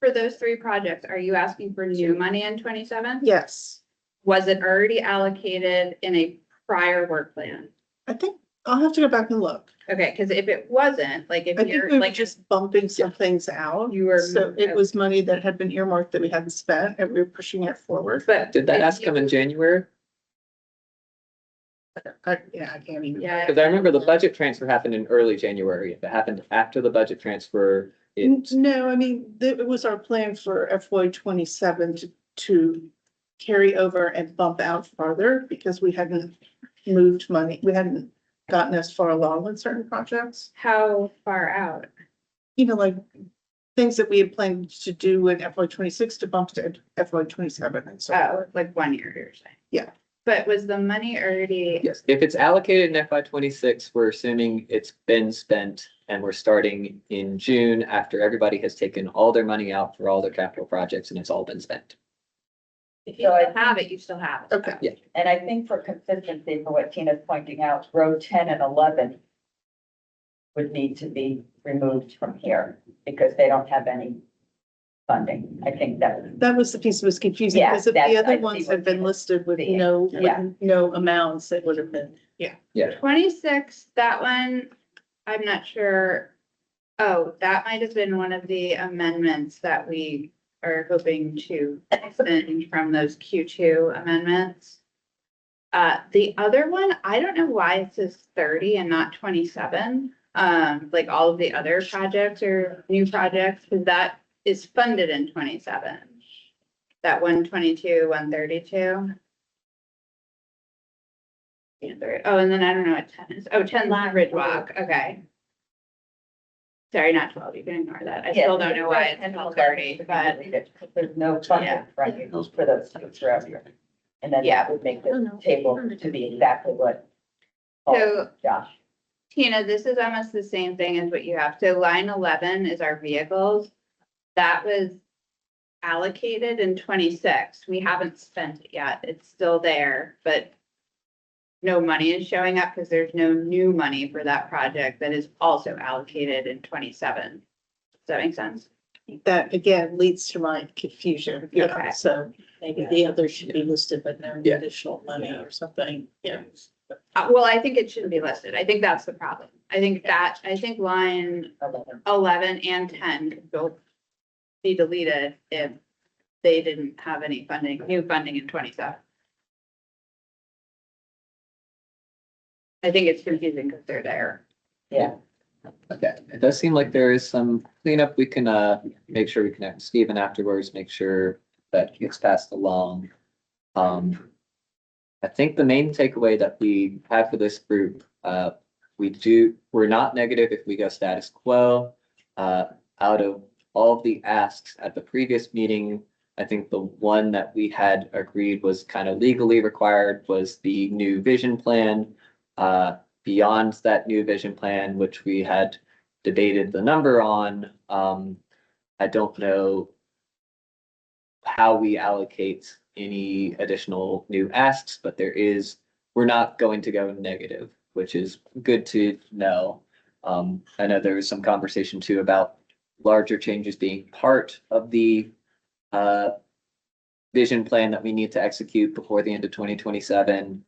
For those 3 projects, are you asking for new money in 27?
Yes,
Was it already allocated in a prior work plan?
I think I'll have to go back and look.
Okay, because if it wasn't, like if
I think
you're
we were
like,
just bumping some things out.
You were-
So it was money that had been earmarked that we hadn't spent and we were pushing it forward.
but.
Did that
if
ask
you-
come in January?
I can't even.
Yeah.
Because I remember the budget transfer happened in early January. If it happened after the budget transfer, it,
No, I mean, it was our plan for FY 27 to carry over and bump out farther because we hadn't moved money. We hadn't gotten as far along with certain projects.
How far out?
You know, like things that we had planned to do in FY 26 to bump to FY 27 and so
Oh,
forth.
like 1 year, you're saying?
Yeah.
But was the money already?
yes, if it's allocated in FY 26, we're assuming it's been spent and we're starting in June after everybody has taken all their money out for all their capital projects and it's all been spent.
If you still have it, you still have it.
Okay.
And I think for consistency, for what Tina's pointing out, row 10 and 11 would need to be removed from here because they don't have any funding. I think that,
That was the piece that was confusing
Yeah,
because if the
that's- I
other
see
ones
what
had been
you're
listed with
saying.
no,
Yeah.
with no amounts, it would have been, yeah.
26, that one, I'm not sure. Oh, that might have been one of the amendments that we are hoping to extend from those Q2 amendments. The other one, I don't know why it says 30 and not 27. Like all of the other projects or new projects, because that is funded in 27. That 122, 132. Oh, and then I don't know what 10 is. Oh, 10 is Ridge Walk, okay. Sorry, not 12, you can ignore that. I still don't know why it's called 30, but
there's no funding,
Yeah.
right, for those two throughout here. And then
Yeah.
that would make the table to be exactly what.
So-
Josh.
Tina, this is almost the same thing as what you have. So line 11 is our vehicles. That was allocated in 26. We haven't spent it yet. It's still there, but no money is showing up because there's no new money for that project that is also allocated in 27. Does that make sense?
That again leads to my confusion. Yeah,
Okay.
so maybe the others should be listed, but no
Yeah.
additional money or something. Yeah.
Well, I think it shouldn't be listed. I think that's the problem. I think line 11 and 10 could both be deleted if they didn't have any funding, new funding in 27. I think it's confusing because they're there.
Yeah,
Okay, it does seem like there is some cleanup. We can, make sure we connect with Stephen afterwards, make sure that gets passed along. I think the main takeaway that we have for this group, we're not negative if we go status quo. Out of all of the asks at the previous meeting, I think the one that we had agreed was kind of legally required was the new vision plan. Beyond that new vision plan, which we had debated the number on, I don't know how we allocate any additional new asks, but we're not going to go negative, which is good to know. I know there was some conversation too about larger changes being part of the vision plan that we need to execute before the end of 2027.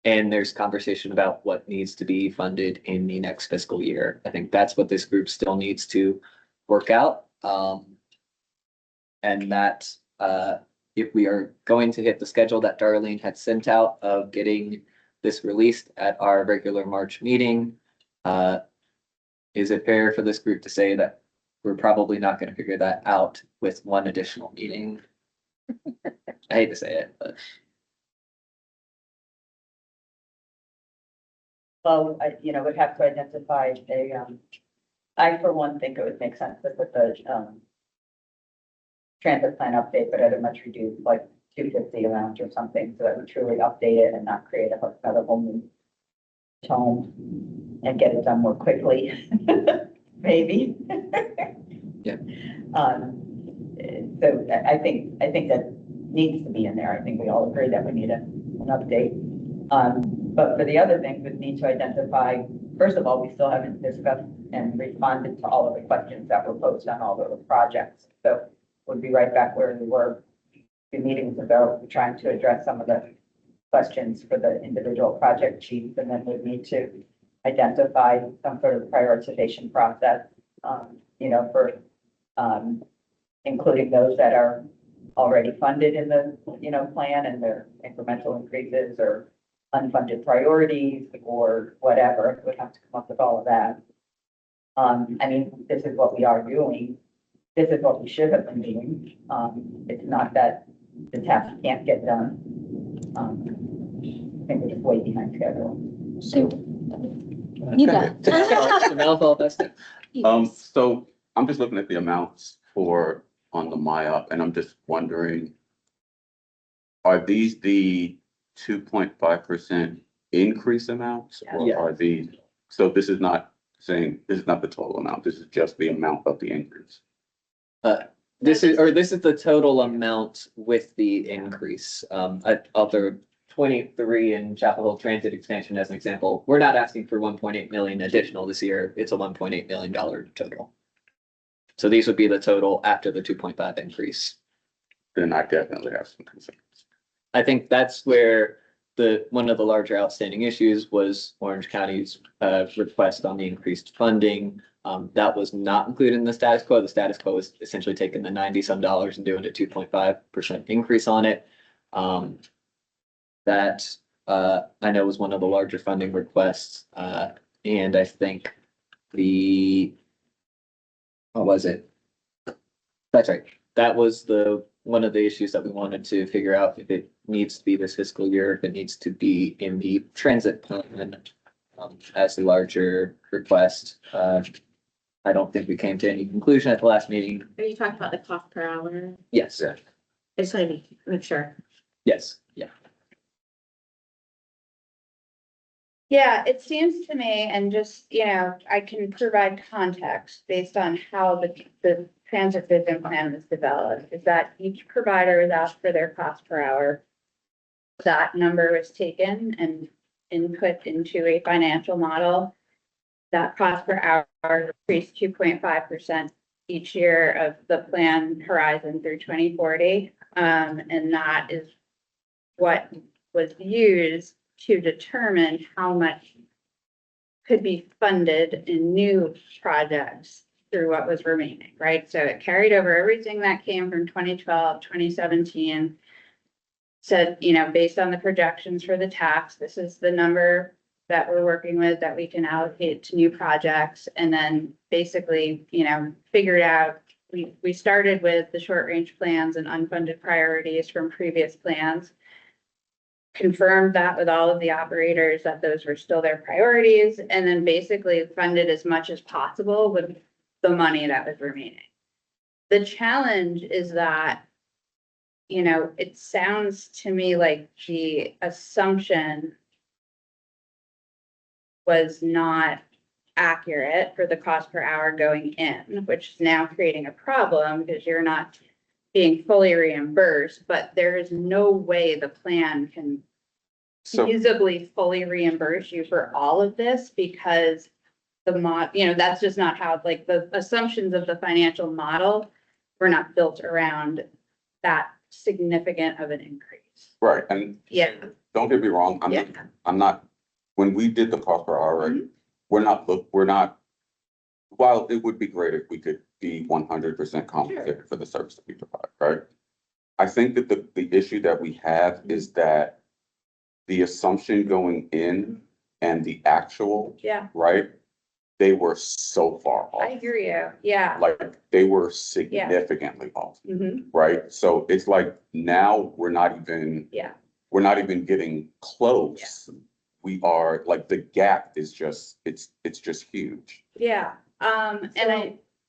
And there's conversation about what needs to be funded in the next fiscal year. I think that's what this group still needs to work out. And that if we are going to hit the schedule that Darlene had sent out of getting this released at our regular March meeting, is it fair for this group to say that we're probably not going to figure that out with one additional meeting? I hate to say it, but.
Well, would have to identify I for one think it would make sense to put the, transit plan update, but at a much reduced, like 250 amount or something, so that we truly update it and not create another whole new tone and get it done more quickly, maybe.
Yeah.
So I think that needs to be in there. I think we all agree that we need an update. But for the other things, we need to identify, first of all, we still haven't discussed and responded to all of the questions that were posed on all of the projects. So we'll be right back where we were a few meetings ago, trying to address some of the questions for the individual project chiefs. And then we need to identify some sort of prioritization process, for including those that are already funded in the, plan and their incremental increases or unfunded priorities or whatever. We have to come up with all of that. This is what we are doing. This is what we should have been doing. It's not that the task can't get done. I think we're just way behind schedule.
So, you got.
So I'm just looking at the amounts on the MIOP, and I'm just wondering, are these the 2.5% increase amounts? Or
Yeah.
are these, so this is not the total amount, this is just the amount of the increase?
This is the total amount with the increase. Of the 23 in Chapel Hill Transit expansion as an example, we're not asking for 1.8 million additional this year. It's a $1.8 million total. So these would be the total after the 2.5 increase.
Then I definitely have some concerns.
I think that's where one of the larger outstanding issues was Orange County's request on the increased funding. That was not included in the status quo. The status quo was essentially taking the 90 some dollars and doing a 2.5% increase on it. That I know was one of the larger funding requests. And I think what was it? That's right. That was one of the issues that we wanted to figure out if it needs to be this fiscal year, if it needs to be in the transit plan as a larger request. I don't think we came to any conclusion at the last meeting.
Are you talking about the cost per hour?
Yes.
Yeah.
I just want to make sure.
Yes. Yeah.
Yeah, it seems to me, and just, I can provide context based on how the transit vision plan was developed, is that each provider was asked for their cost per hour. That number was taken and input into a financial model. That cost per hour increased 2.5% each year of the plan horizon through 2040. And that is what was used to determine how much could be funded in new projects through what was remaining, right? So it carried over everything that came from 2012, 2017, said, based on the projections for the tax, this is the number that we're working with that we can allocate to new projects and then basically, figure it out. We started with the short range plans and unfunded priorities from previous plans. Confirmed that with all of the operators that those were still their priorities and then basically funded as much as possible with the money that was remaining. The challenge is that, it sounds to me like the assumption was not accurate for the cost per hour going in, which is now creating a problem because you're not being fully reimbursed, but there is no way the plan can
So,
feasibly fully reimburse you for all of this because that's just not how, like, the assumptions of the financial model were not built around that significant of an increase.
right, and
Yeah.
don't get me wrong,
Yeah.
I'm not, when we did the cost per hour, right, we're not, while it would be great if we could be 100% compensated for the service that we provide, right? I think that the issue that we have is that the assumption going in and the actual,
Yeah,
right? They were so far
I
off,
hear you. Yeah.
like, they were significantly off,
Mhm.
right? So it's like, now we're not even getting close. We are, like, the gap is just, it's just huge.
Yeah. And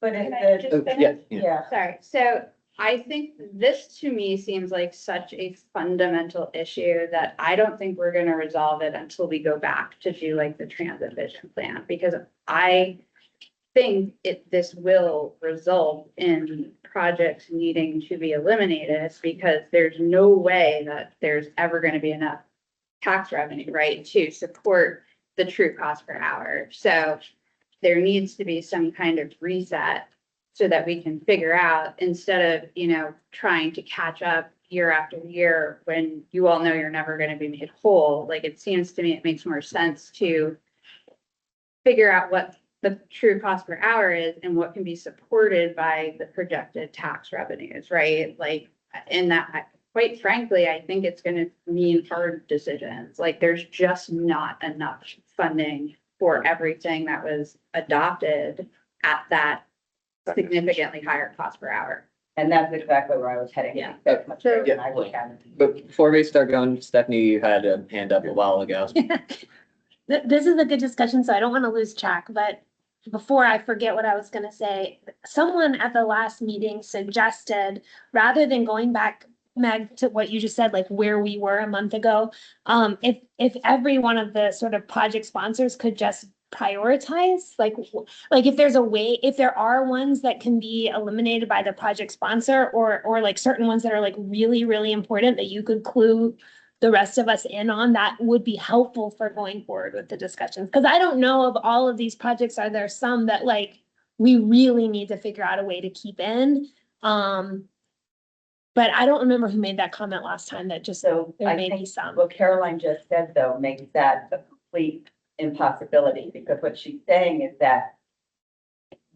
But
Can
if
I
the,
just
Yeah,
yeah,
sorry. So I think this to me seems like such a fundamental issue that I don't think we're gonna resolve it until we go back to do like the transit vision plan, because I think this will result in projects needing to be eliminated because there's no way that there's ever gonna be enough tax revenue, right, to support the true cost per hour. So there needs to be some kind of reset so that we can figure out, instead of, trying to catch up year after year when you all know you're never going to be made whole. Like, it seems to me it makes more sense to figure out what the true cost per hour is and what can be supported by the projected tax revenues, right? Like, in that, quite frankly, I think it's going to mean hard decisions. Like, there's just not enough funding for everything that was adopted at that significantly higher cost per hour.
and that's exactly where I was heading.
Yeah.
That's much better
Yeah.
than I would have.
But before we start going, Stephanie, you had a hand up a while ago.
This is a good discussion, so I don't want to lose track, but before I forget what I was gonna say, someone at the last meeting suggested, rather than going back, Meg, to what you just said, like where we were a month ago, if every one of the sort of project sponsors could just prioritize, like if there's a way, if there are ones that can be eliminated by the project sponsor, or like certain ones that are like really, really important that you could clue the rest of us in on, that would be helpful for going forward with the discussions. Cause I don't know of all of these projects, are there some that like we really need to figure out a way to keep in? But I don't remember who made that comment last time, that just,
So
there
I
may be
think
some.
what Caroline just said, though, makes that a complete impossibility, because what she's saying is that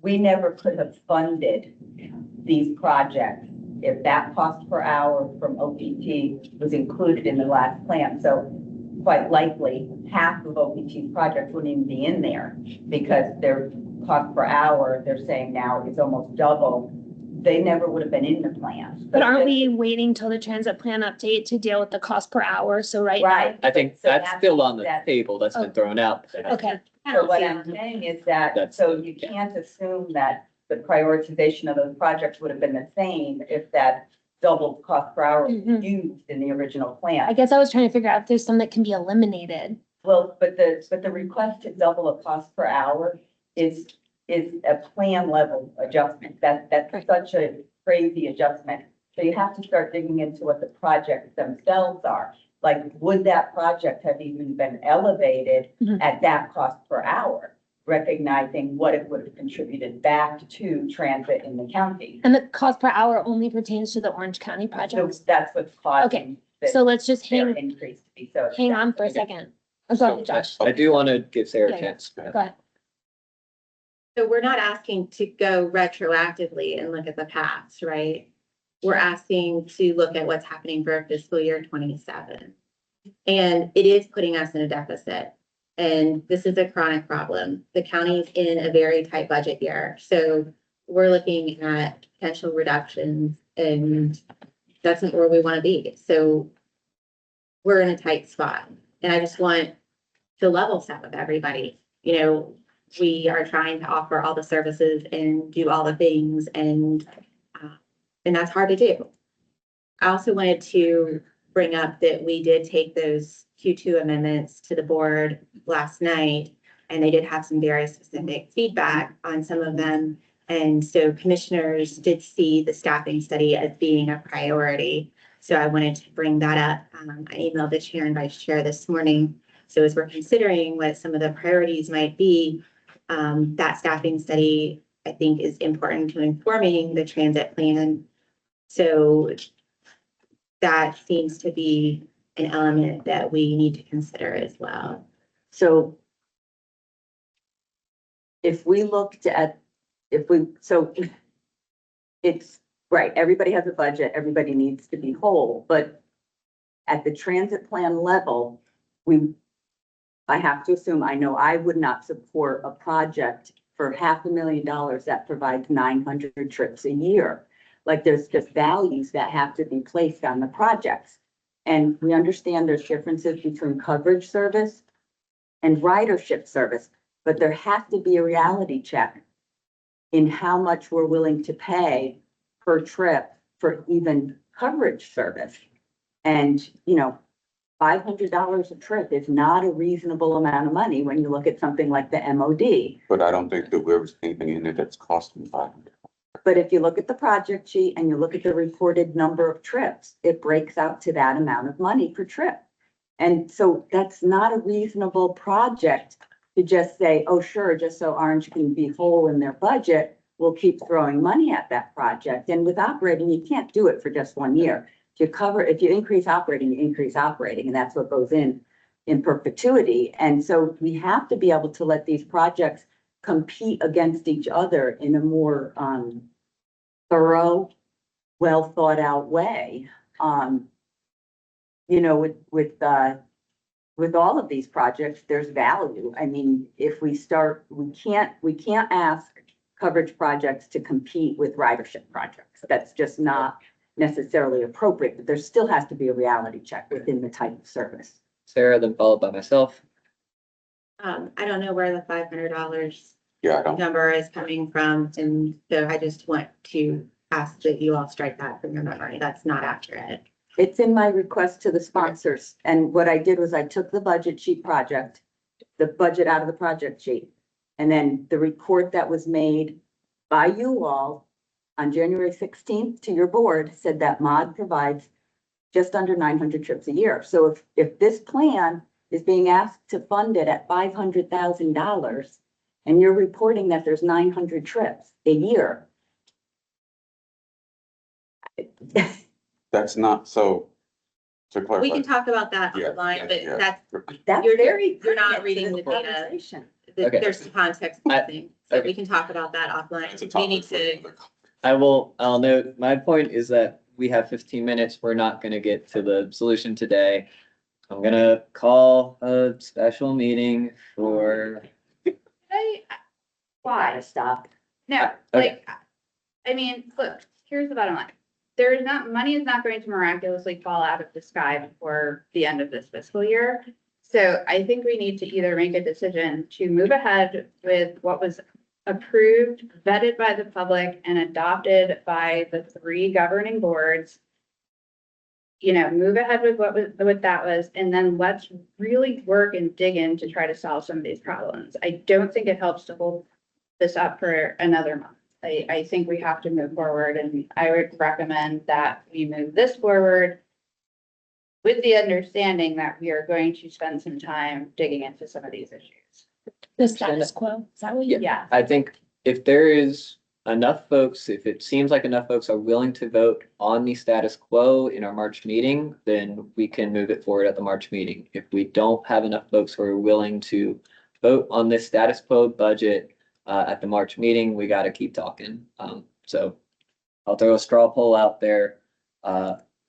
we never could have funded these projects if that cost per hour from OPT was included in the last plan. So quite likely, half of OPT's projects wouldn't even be in there, because their cost per hour, they're saying now, is almost double. They never would have been in the plan.
But aren't we waiting till the transit plan update to deal with the cost per hour? So right now.
Right.
I think
So
that's still on the
that-
table. That's been thrown out.
Okay,
So what I'm saying is that,
That's-
so you can't assume that the prioritization of those projects would have been the same if that double cost per hour was
Mhm.
used in the original plan.
I guess I was trying to figure out if there's some that can be eliminated.
Well, but the request to double a cost per hour is a plan level adjustment. That's
Right.
such a crazy adjustment. So you have to start digging into what the projects themselves are. Like, would that project have even been elevated
Mhm.
at that cost per hour? Recognizing what it would have contributed back to transit in the county.
And the cost per hour only pertains to the Orange County
So
projects.
that's what's causing
So
the
let's just
their
hang
increase to be so.
hang on for a
Okay.
second. I'm sorry, Josh.
I do want to give Sarah
Yeah,
a
yeah.
chance.
Go ahead.
So we're not asking to go retroactively and look at the past, right? We're asking to look at what's happening for fiscal year 27. And it is putting us in a deficit. And this is a chronic problem. The county's in a very tight budget year, so we're looking at potential reductions, and that's not where we want to be. So we're in a tight spot, and I just want to level set with everybody. You know, we are trying to offer all the services and do all the things, and that's hard to do. I also wanted to bring up that we did take those Q2 amendments to the board last night, and they did have some very specific feedback on some of them. And so commissioners did see the staffing study as being a priority. So I wanted to bring that up. I emailed the chair and vice chair this morning. So as we're considering what some of the priorities might be, that staffing study, I think, is important to informing the transit plan. So that seems to be an element that we need to consider as well.
So if we looked at, it's right, everybody has a budget, everybody needs to be whole, but at the transit plan level, I have to assume, I know I would not support a project for $500,000 that provides 900 trips a year. Like, there's just values that have to be placed on the projects. And we understand there's differences between coverage service and ridership service, but there has to be a reality check in how much we're willing to pay per trip for even coverage service. And, you know, $500 a trip is not a reasonable amount of money when you look at something like the MOD.
But I don't think that there was anything in it that's costing 500.
But if you look at the project sheet and you look at the reported number of trips, it breaks out to that amount of money per trip. And so that's not a reasonable project to just say, oh, sure, just so Orange can be whole in their budget, we'll keep throwing money at that project. And with operating, you can't do it for just 1 year. If you increase operating, you increase operating, and that's what goes in perpetuity. And so we have to be able to let these projects compete against each other in a more thorough, well thought out way. You know, with all of these projects, there's value. I mean, if we start, we can't ask coverage projects to compete with ridership projects. That's just not necessarily appropriate, but there still has to be a reality check within the type of service.
Sarah, then followed by myself.
I don't know where the $500
Yeah, I don't.
number is coming from, and so I just want to ask that you all strike that from your memory. That's not accurate.
It's in my request to the sponsors. And what I did was I took the budget sheet project, the budget out of the project sheet. And then the report that was made by you all on January 16th to your board said that MOD provides just under 900 trips a year. So if this plan is being asked to fund it at $500,000 and you're reporting that there's 900 trips a year.
That's not, so to
We
clarify.
can talk about that
Yeah,
offline, but
yeah.
That's
You're-
very.
you're not
pertinent to
reading
this
the data.
conversation.
Okay.
there's context missing, so
okay.
we can talk about that
It's a
offline. We
topic
need
for
to,
another
I'll note, my point is that we have 15 minutes. We're not gonna get to the solution today. I'm gonna call a special meeting for,
Why?
Stop.
No,
Okay.
like, I mean, look, here's the bottom line. There is not, money is not going to miraculously fall out of the sky before the end of this fiscal year. So I think we need to either make a decision to move ahead with what was approved, vetted by the public, and adopted by the 3 governing boards. You know, move ahead with what that was, and then let's really work and dig in to try to solve some of these problems. I don't think it helps to hold this up for another month. I think we have to move forward, and I would recommend that we move this forward with the understanding that we are going to spend some time digging into some of these issues.
The status quo, is that what you?
Yeah.
I think if there is enough folks, if it seems like enough folks are willing to vote on the status quo in our March meeting, then we can move it forward at the March meeting. If we don't have enough folks who are willing to vote on this status quo budget at the March meeting, we got to keep talking. So I'll throw a straw poll out there.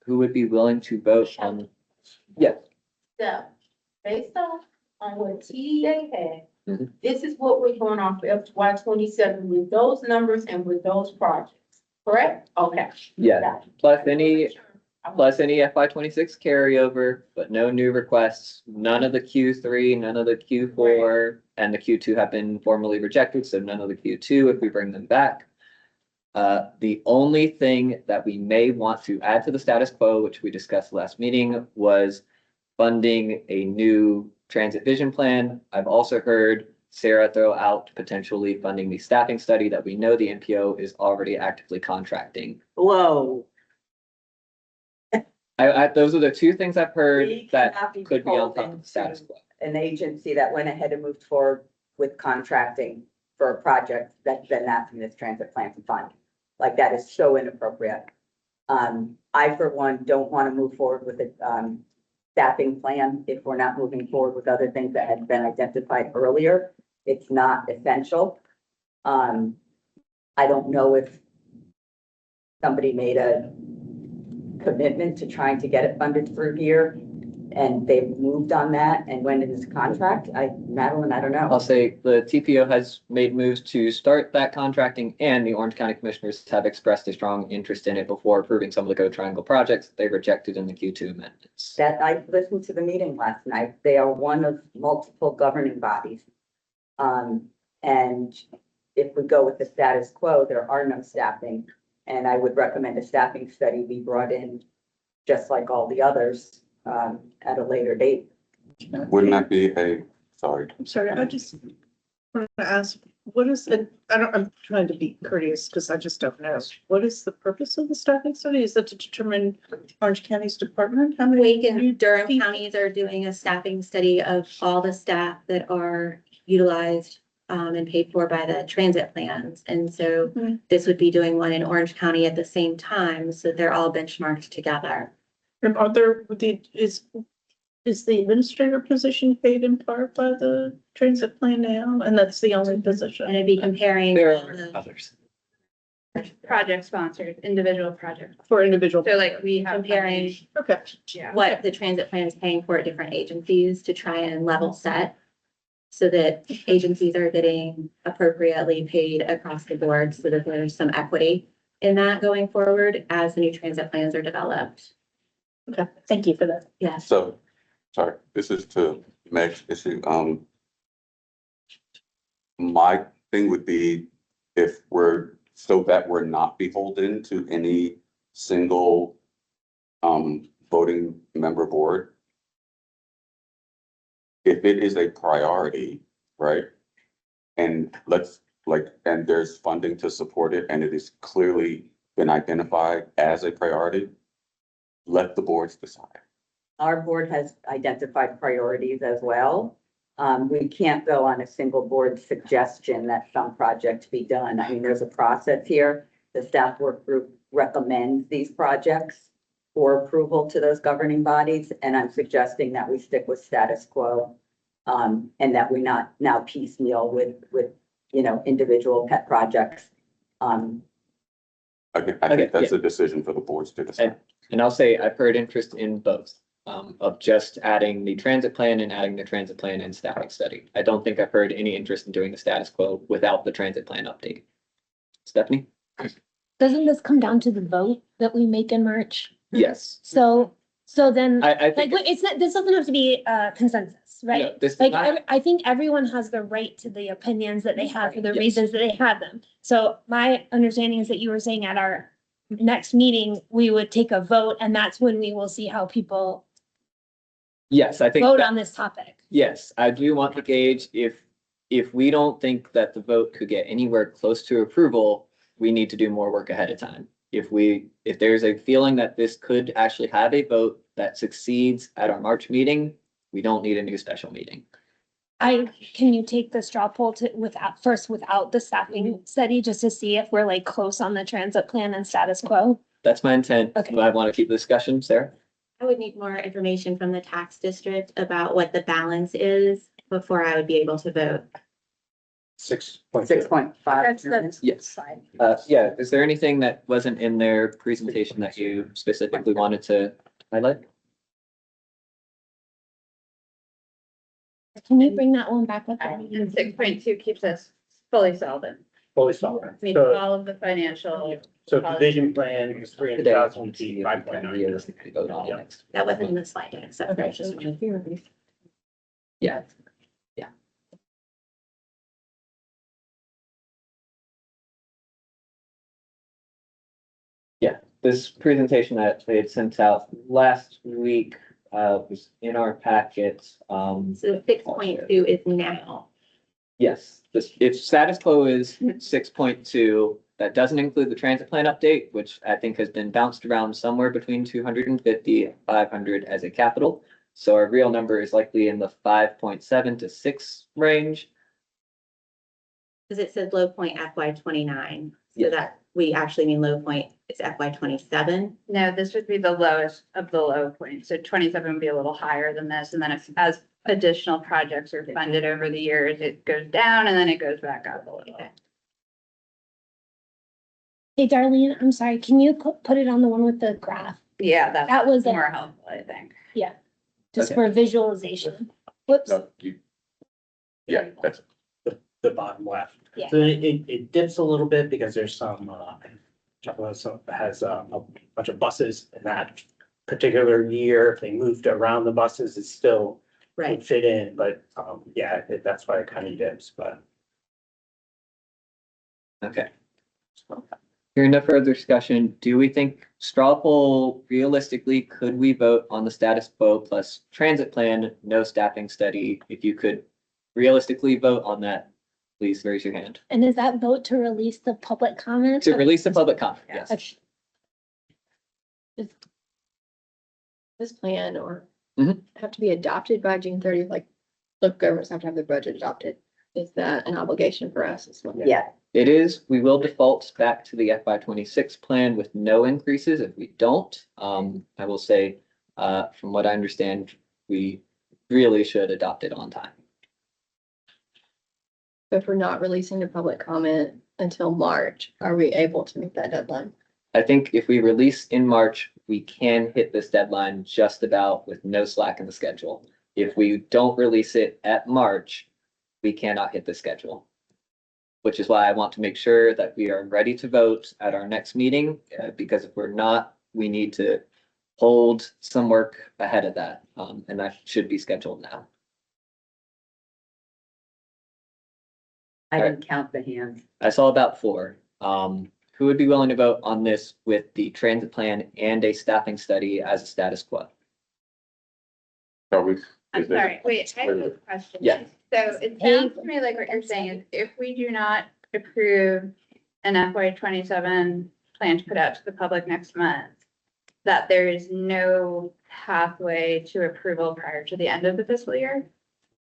Who would be willing to vote on? Yes.
So, based on on what TDA had.
Mhm.
This is what we're going on for FY 27 with those numbers and with those projects, correct? Okay.
Yeah, plus any FY 26 carryover, but no new requests, none of the Q3, none of the Q4, and the Q2 have been formally rejected, so none of the Q2 if we bring them back. The only thing that we may want to add to the status quo, which we discussed last meeting, was funding a new transit vision plan. I've also heard Sarah throw out potentially funding the staffing study that we know the NPO is already actively contracting.
Whoa.
Those are the two things I've heard
We
that
cannot
could be on top
beholden
of the status
to
quo.
An agency that went ahead and moved forward with contracting for a project that's been asking this transit plan to fund. Like, that is so inappropriate. I, for one, don't want to move forward with a, staffing plan if we're not moving forward with other things that had been identified earlier. It's not essential. I don't know if somebody made a commitment to trying to get it funded through here and they've moved on that and went into this contract. Madeline, I don't know.
I'll say the TPO has made moves to start that contracting and the Orange County Commissioners have expressed a strong interest in it before approving some of the Go Triangle projects they rejected in the Q2 amendments.
That I listened to the meeting last night. They are one of multiple governing bodies. And if we go with the status quo, there are no staffing. And I would recommend a staffing study be brought in, just like all the others, at a later date.
Wouldn't that be sorry,
I'm sorry, I just want to ask, what is the, I'm trying to be courteous because I just don't know. What is the purpose of the staffing study? Is that to determine Orange County's department? How many?
Wake and Durham
people-
counties are doing a staffing study of all the staff that are utilized and paid for by the transit plans. And so
Mhm.
this would be doing one in Orange County at the same time, so they're all benchmarked together.
And are there, is the administrator position paid in part by the transit plan now? And that's the only
And
position?
it'd be comparing
There
all
are
the
others.
Project sponsored, individual project.
For individual?
So like we have.
comparing
Okay.
Yeah.
what the transit plan is paying for at different agencies to try and level set so that agencies are getting appropriately paid across the board so that there's some equity in that going forward as the new transit plans are developed.
Okay, thank you for that.
Yes.
so, sorry, this is to Meg's issue. My thing would be so that we're not beholden to any single voting member board. If it is a priority, right? And and there's funding to support it, and it is clearly been identified as a priority, let the boards decide.
Our board has identified priorities as well. We can't go on a single board suggestion that some project be done. I mean, there's a process here. The staff work group recommends these projects for approval to those governing bodies, and I'm suggesting that we stick with status quo. And that we not now piecemeal with, individual pet projects.
I
Okay,
think that's a decision for the boards to decide.
And I'll say I've heard interest in both, of just adding the transit plan and adding the transit plan and staffing study. I don't think I've heard any interest in doing the status quo without the transit plan update. Stephanie?
Doesn't this come down to the vote that we make in March?
Yes.
So then,
I
like,
think,
it's not, this doesn't have to be consensus,
no,
right?
this is
Like,
not,
I think everyone has the right to the opinions that they have for the
Yes.
reasons that they have them. So my understanding is that you were saying at our next meeting, we would take a vote and that's when we will see how people
yes, I think.
vote
that-
on this topic.
Yes, I do want to gauge if we don't think that the vote could get anywhere close to approval, we need to do more work ahead of time. If there's a feeling that this could actually have a vote that succeeds at our March meeting, we don't need a new special meeting.
Can you take the straw poll without the staffing study, just to see if we're like close on the transit plan and status quo?
That's my intent.
Okay.
I want to keep the discussion, Sarah.
I would need more information from the tax district about what the balance is before I would be able to vote.
6.5.
6.5.
Yes. Yeah, is there anything that wasn't in their presentation that you specifically wanted to highlight?
Can you bring that one back up?
And 6.2 keeps us fully solvent,
fully solvent.
meets
So,
all of the financial.
so the vision plan is
Today,
300,000
see
feet,
if we can
5.9.
realistically vote on it next.
That wasn't in the slide deck, so.
Okay.
Yeah. Yeah, this presentation that they had sent out last week, was in our packets.
So 6.2 is now.
Yes, this, if status quo is 6.2, that doesn't include the transit plan update, which I think has been bounced around somewhere between 250 and 500 as a capital. So our real number is likely in the 5.7 to 6 range.
Because it says low point FY 29, so
Yeah.
that we actually mean low point is FY 27.
No, this would be the lowest of the low points. So 27 would be a little higher than this. And then if, as additional projects are funded over the years, it goes down and then it goes back up a little.
Hey, Darlene, I'm sorry, can you put it on the one with the graph?
Yeah,
That
that's
was,
more helpful, I think.
just
Okay.
for visualization. Whoops.
No, you. Yeah, that's,
The bottom left.
Yeah.
So it dips a little bit because there's some, has a bunch of buses in that particular year. If they moved around the buses, it still would
Right.
fit in, but, yeah, that's why it kind of dips, but.
Okay. Hearing no further discussion, do we think straw poll, realistically, could we vote on the status quo plus transit plan, no staffing study? If you could realistically vote on that, please raise your hand.
And is that vote to release the public comment?
To release the public comment, yes.
Okay.
This plan or
Mhm.
have to be adopted by June 30th, like, local governments have to have their budget adopted. Is that an obligation for us as well?
Yeah,
It is, we will default back to the FY 26 plan with no increases. If we don't, I will say, from what I understand, we really should adopt it on time.
So if we're not releasing the public comment until March, are we able to meet that deadline?
I think if we release in March, we can hit this deadline just about with no slack in the schedule. If we don't release it at March, we cannot hit the schedule. Which is why I want to make sure that we are ready to vote at our next meeting, because if we're not, we need to hold some work ahead of that, and that should be scheduled now.
I didn't count the hands.
I saw about 4. Who would be willing to vote on this with the transit plan and a staffing study as a status quo?
so we.
I'm
is there-
sorry, wait, I have a question.
Yeah.
So it sounds to me like what you're saying is if we do not approve an FY 27 plan to put out to the public next month, that there is no pathway to approval prior to the end of the fiscal year?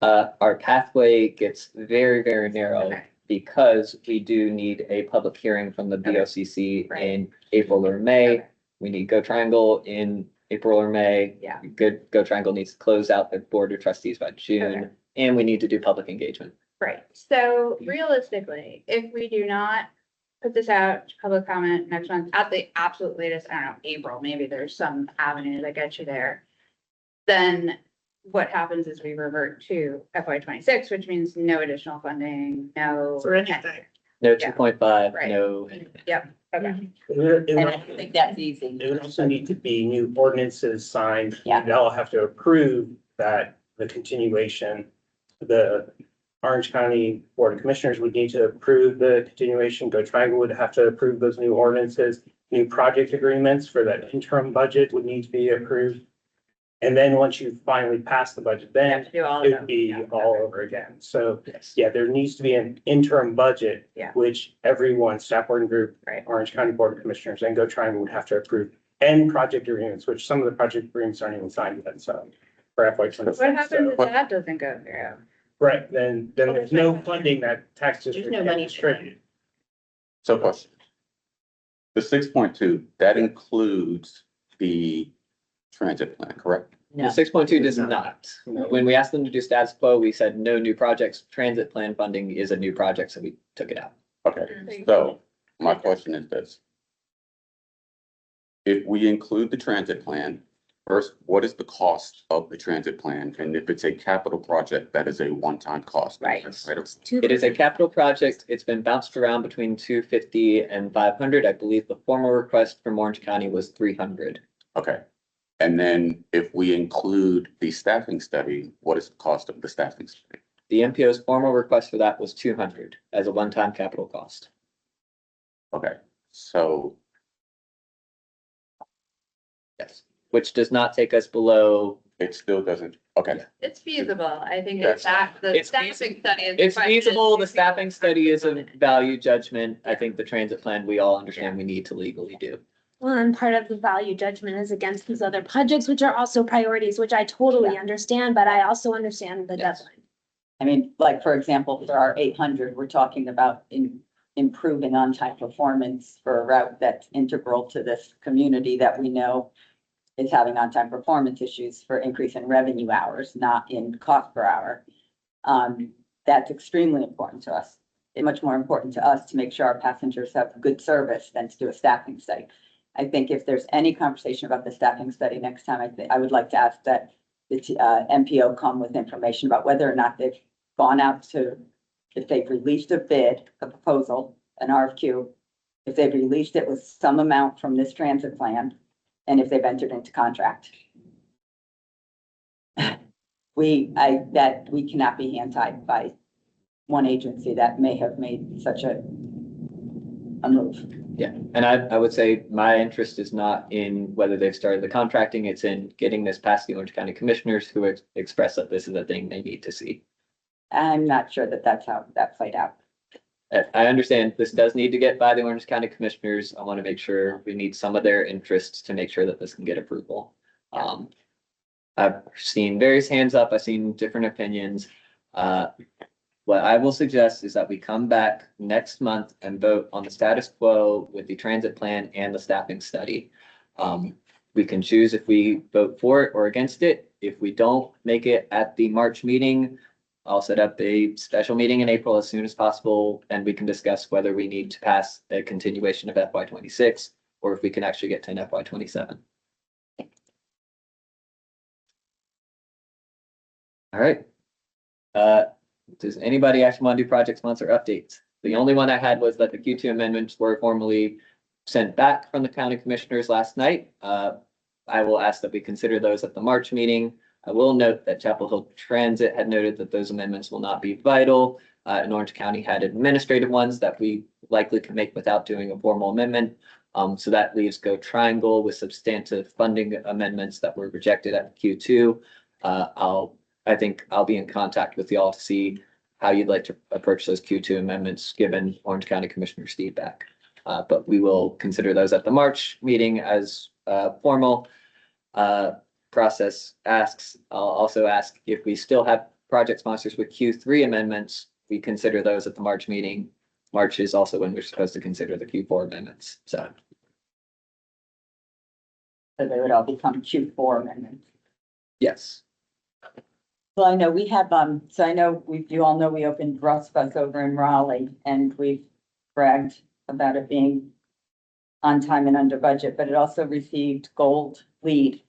Our pathway gets very, very narrow
Okay.
because we do need a public hearing from the BOCC
Right.
in April or May.
Okay.
We need Go Triangle in April or May.
Yeah.
Good, Go Triangle needs to close out their board of trustees by
Okay.
June, and we need to do public engagement.
Right, so realistically, if we do not put this out to public comment next month, at the absolute latest, I don't know, April, maybe there's some avenue that gets you there. Then what happens is we revert to FY 26, which means no additional funding, no.
For anything.
No
Yeah.
2.5,
Right.
no.
Yep, okay,
And I think that's easy.
There would also need to be new ordinances signed.
Yeah.
They'll have to approve that, the continuation. The Orange County Board of Commissioners would need to approve the continuation. Go Triangle would have to approve those new ordinances. New project agreements for that interim budget would need to be approved. And then once you finally pass the budget,
we have
then
to do all of
it
them.
would be
Yeah,
all
okay.
over again. So,
Yes.
yeah, there needs to be an interim budget.
Yeah.
Which everyone, staff working group,
Right.
Orange County Board of Commissioners and Go Triangle would have to approve. And project agreements, which some of the project agreements aren't even signed yet, so. For FY 26.
What happens if
So-
that doesn't go through?
Right, then there's no funding that tax
There's
district
no
can
money for that.
distribute.
So question. The 6.2, that includes the transit plan, correct?
The 6.2 does not. When we asked them to do status quo, we said no new projects. Transit plan funding is a new project, so we took it out.
Okay, so my question is this. If we include the transit plan First, what is the cost of the transit plan? And if it's a capital project, that is a one-time cost.
Right.
It is a capital project. It's been bounced around between 250 and 500. I believe the formal request from Orange County was 300.
Okay. And then if we include the staffing study, what is the cost of the staffing study?
The MPO's formal request for that was 200 as a one-time capital cost.
Okay, so
Yes, which does not take us below.
it still doesn't, okay.
It's feasible. I think
Yes.
it's that, the
It's
staffing study is.
It's
question.
feasible. The staffing study is a value judgment. I think the transit plan, we all understand we need to legally do.
Well, and part of the value judgment is against these other projects, which are also priorities, which I totally understand, but I also understand the
Yes.
deadline.
I mean, like, for example, for our 800, we're talking about improving on-time performance for a route that's integral to this community that we know is having on-time performance issues for increase in revenue hours, not in cost per hour. That's extremely important to us. It's much more important to us to make sure our passengers have good service than to do a staffing study. I think if there's any conversation about the staffing study next time, I would like to ask that the MPO come with information about whether or not they've gone out to, if they've released a bid, a proposal, an RFQ, if they've released it with some amount from this transit plan, and if they've entered into contract. That we cannot be hand-tied by one agency that may have made such a move.
Yeah, and I would say my interest is not in whether they've started the contracting, it's in getting this past the Orange County Commissioners who express that this is a thing they need to see.
I'm not sure that that's how that played out.
I understand this does need to get by the Orange County Commissioners. I want to make sure we need some of their interests to make sure that this can get approval. I've seen various hands up, I've seen different opinions. What I will suggest is that we come back next month and vote on the status quo with the transit plan and the staffing study. We can choose if we vote for it or against it. If we don't make it at the March meeting, I'll set up a special meeting in April as soon as possible, and we can discuss whether we need to pass a continuation of FY 26 or if we can actually get to an FY 27. All right. Does anybody actually want to do project sponsor updates? The only one I had was that the Q2 amendments were formally sent back from the county commissioners last night. I will ask that we consider those at the March meeting. I will note that Chapel Hill Transit had noted that those amendments will not be vital. And Orange County had administrative ones that we likely can make without doing a formal amendment. So that leaves Go Triangle with substantive funding amendments that were rejected at Q2. I think I'll be in contact with y'all to see how you'd like to approach those Q2 amendments, given Orange County Commissioner's feedback. But we will consider those at the March meeting as formal process asks. I'll also ask if we still have project sponsors with Q3 amendments, we consider those at the March meeting. March is also when we're supposed to consider the Q4 amendments, so.
So they would all become Q4 amendments.
Yes.
Well, I know we have, so I know you all know we opened Russ Bus over in Raleigh, and we've bragged about it being on time and under budget, but it also received gold lead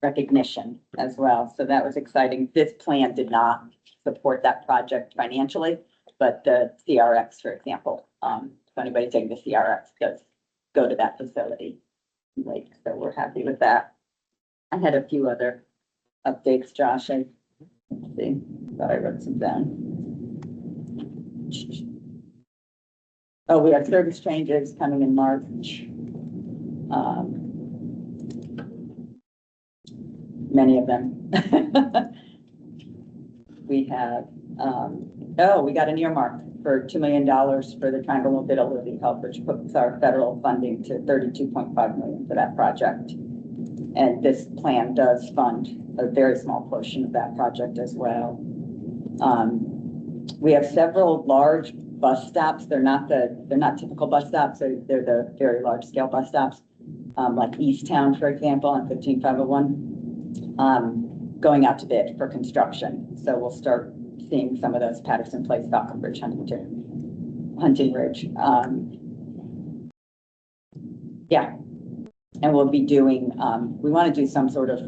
recognition as well. So that was exciting. This plan did not support that project financially, but the CRX, for example, if anybody taking the CRX does go to that facility. Like, so we're happy with that. I had a few other updates, Josh. Let's see, thought I wrote some down. Oh, we have service changes coming in March. Many of them. We have, we got an earmark for $2 million for the Triangle Mobility Hub, which puts our federal funding to $32.5 million for that project. And this plan does fund a very small portion of that project as well. We have several large bus stops. They're not typical bus stops. They're the very large scale bus stops, like Easttown, for example, on 15501, going out to bid for construction. So we'll start seeing some of those Patterson Place, Falconbridge, Hunting Ridge. Yeah. And we'll be doing, we want to do some sort of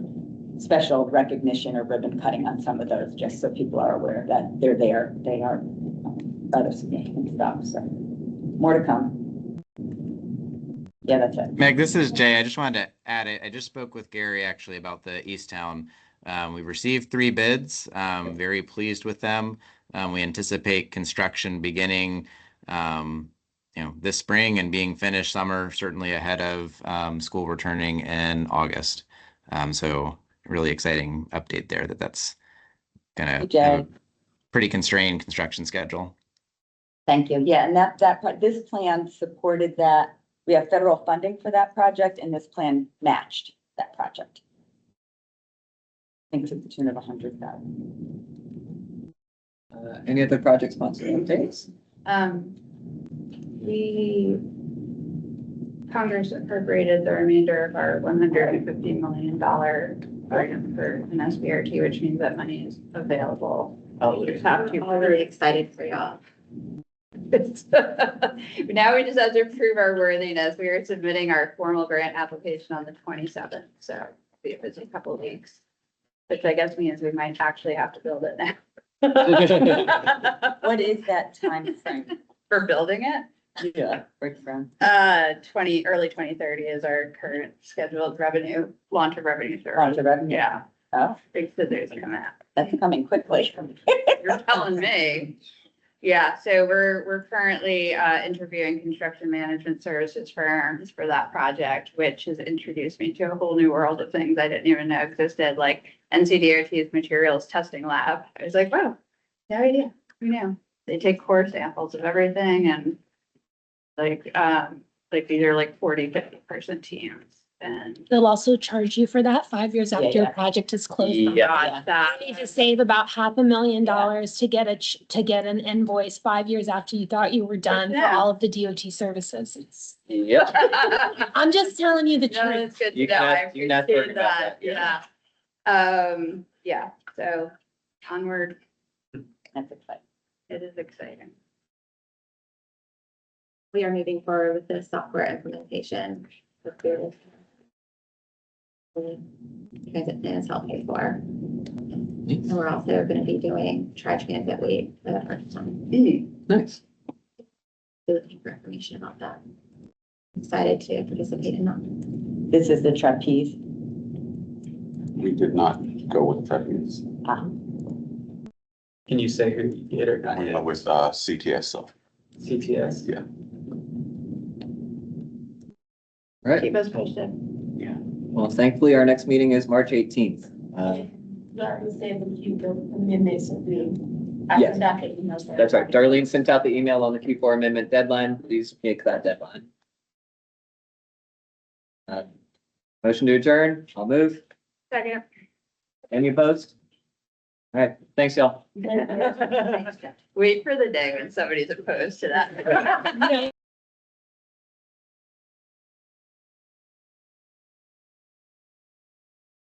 special recognition or ribbon cutting on some of those, just so people are aware that they're there. They are rather significant stuff, so more to come. Yeah, that's it.
Meg, this is Jay. I just wanted to add it. I just spoke with Gary actually about the Easttown. We received 3 bids. Very pleased with them. We anticipate construction beginning, this spring and being finished summer, certainly ahead of school returning in August. So really exciting update there that's gonna
Jay.
have a pretty constrained construction schedule.
Thank you. Yeah, and this plan supported that. We have federal funding for that project, and this plan matched that project. I think to the tune of 100,000.
Any other project sponsor updates?
Congress appropriated the remainder of our $150 million item for an SBRT, which means that money is available. We just have to.
All really excited for y'all.
Now we just have to prove our worthiness. We are submitting our formal grant application on the 27th, so it'll be a busy couple of weeks. Which I guess means we might actually have to build it now.
What is that time frame?
For building it?
Yeah. Right from.
Early 2030 is our current scheduled launch of revenue service.
Launch of revenue.
Yeah,
Oh,
big scissors coming out.
that's coming quickly.
You're telling me. Yeah, so we're currently interviewing construction management services firms for that project, which has introduced me to a whole new world of things I didn't even know existed, like NCDOT's materials testing lab. I was like, wow, no idea. Who knew? They take core samples of everything and like these are like 40, 50-person teams. And
They'll also charge you for that 5 years after your
yeah.
project is closed.
yeah, that.
You need to save about $500,000 to get an invoice 5 years after you thought you were done for
Yeah.
all of the DOT services.
Yep.
I'm just telling you the
No,
truth.
it's good to
You
know.
can
I
ask- you can ask Bert
appreciate
about
that,
that,
yeah. Yeah, so onward,
That's exciting.
it is exciting.
We are moving forward with the software implementation. With the transit plans help pay for. And we're also going to be doing Tri-Transit Week for the first time.
Nice.
So looking for information about that. Excited to participate in that.
This is the trapeze.
We did not go with trapeze.
Can you say who you did or not
We
yet?
went with CTS. So
CTS?
yeah.
All right.
Keep us posted.
Well, thankfully, our next meeting is March 18th.
Darlene said that you the amendments will be.
Yes.
That's
That's right. Darlene sent out the email on the Q4 amendment deadline. Please make that deadline. Motion to adjourn. I'll move.
Second.
Any opposed? All right. Thanks, y'all.
Wait for the day when somebody's opposed to that.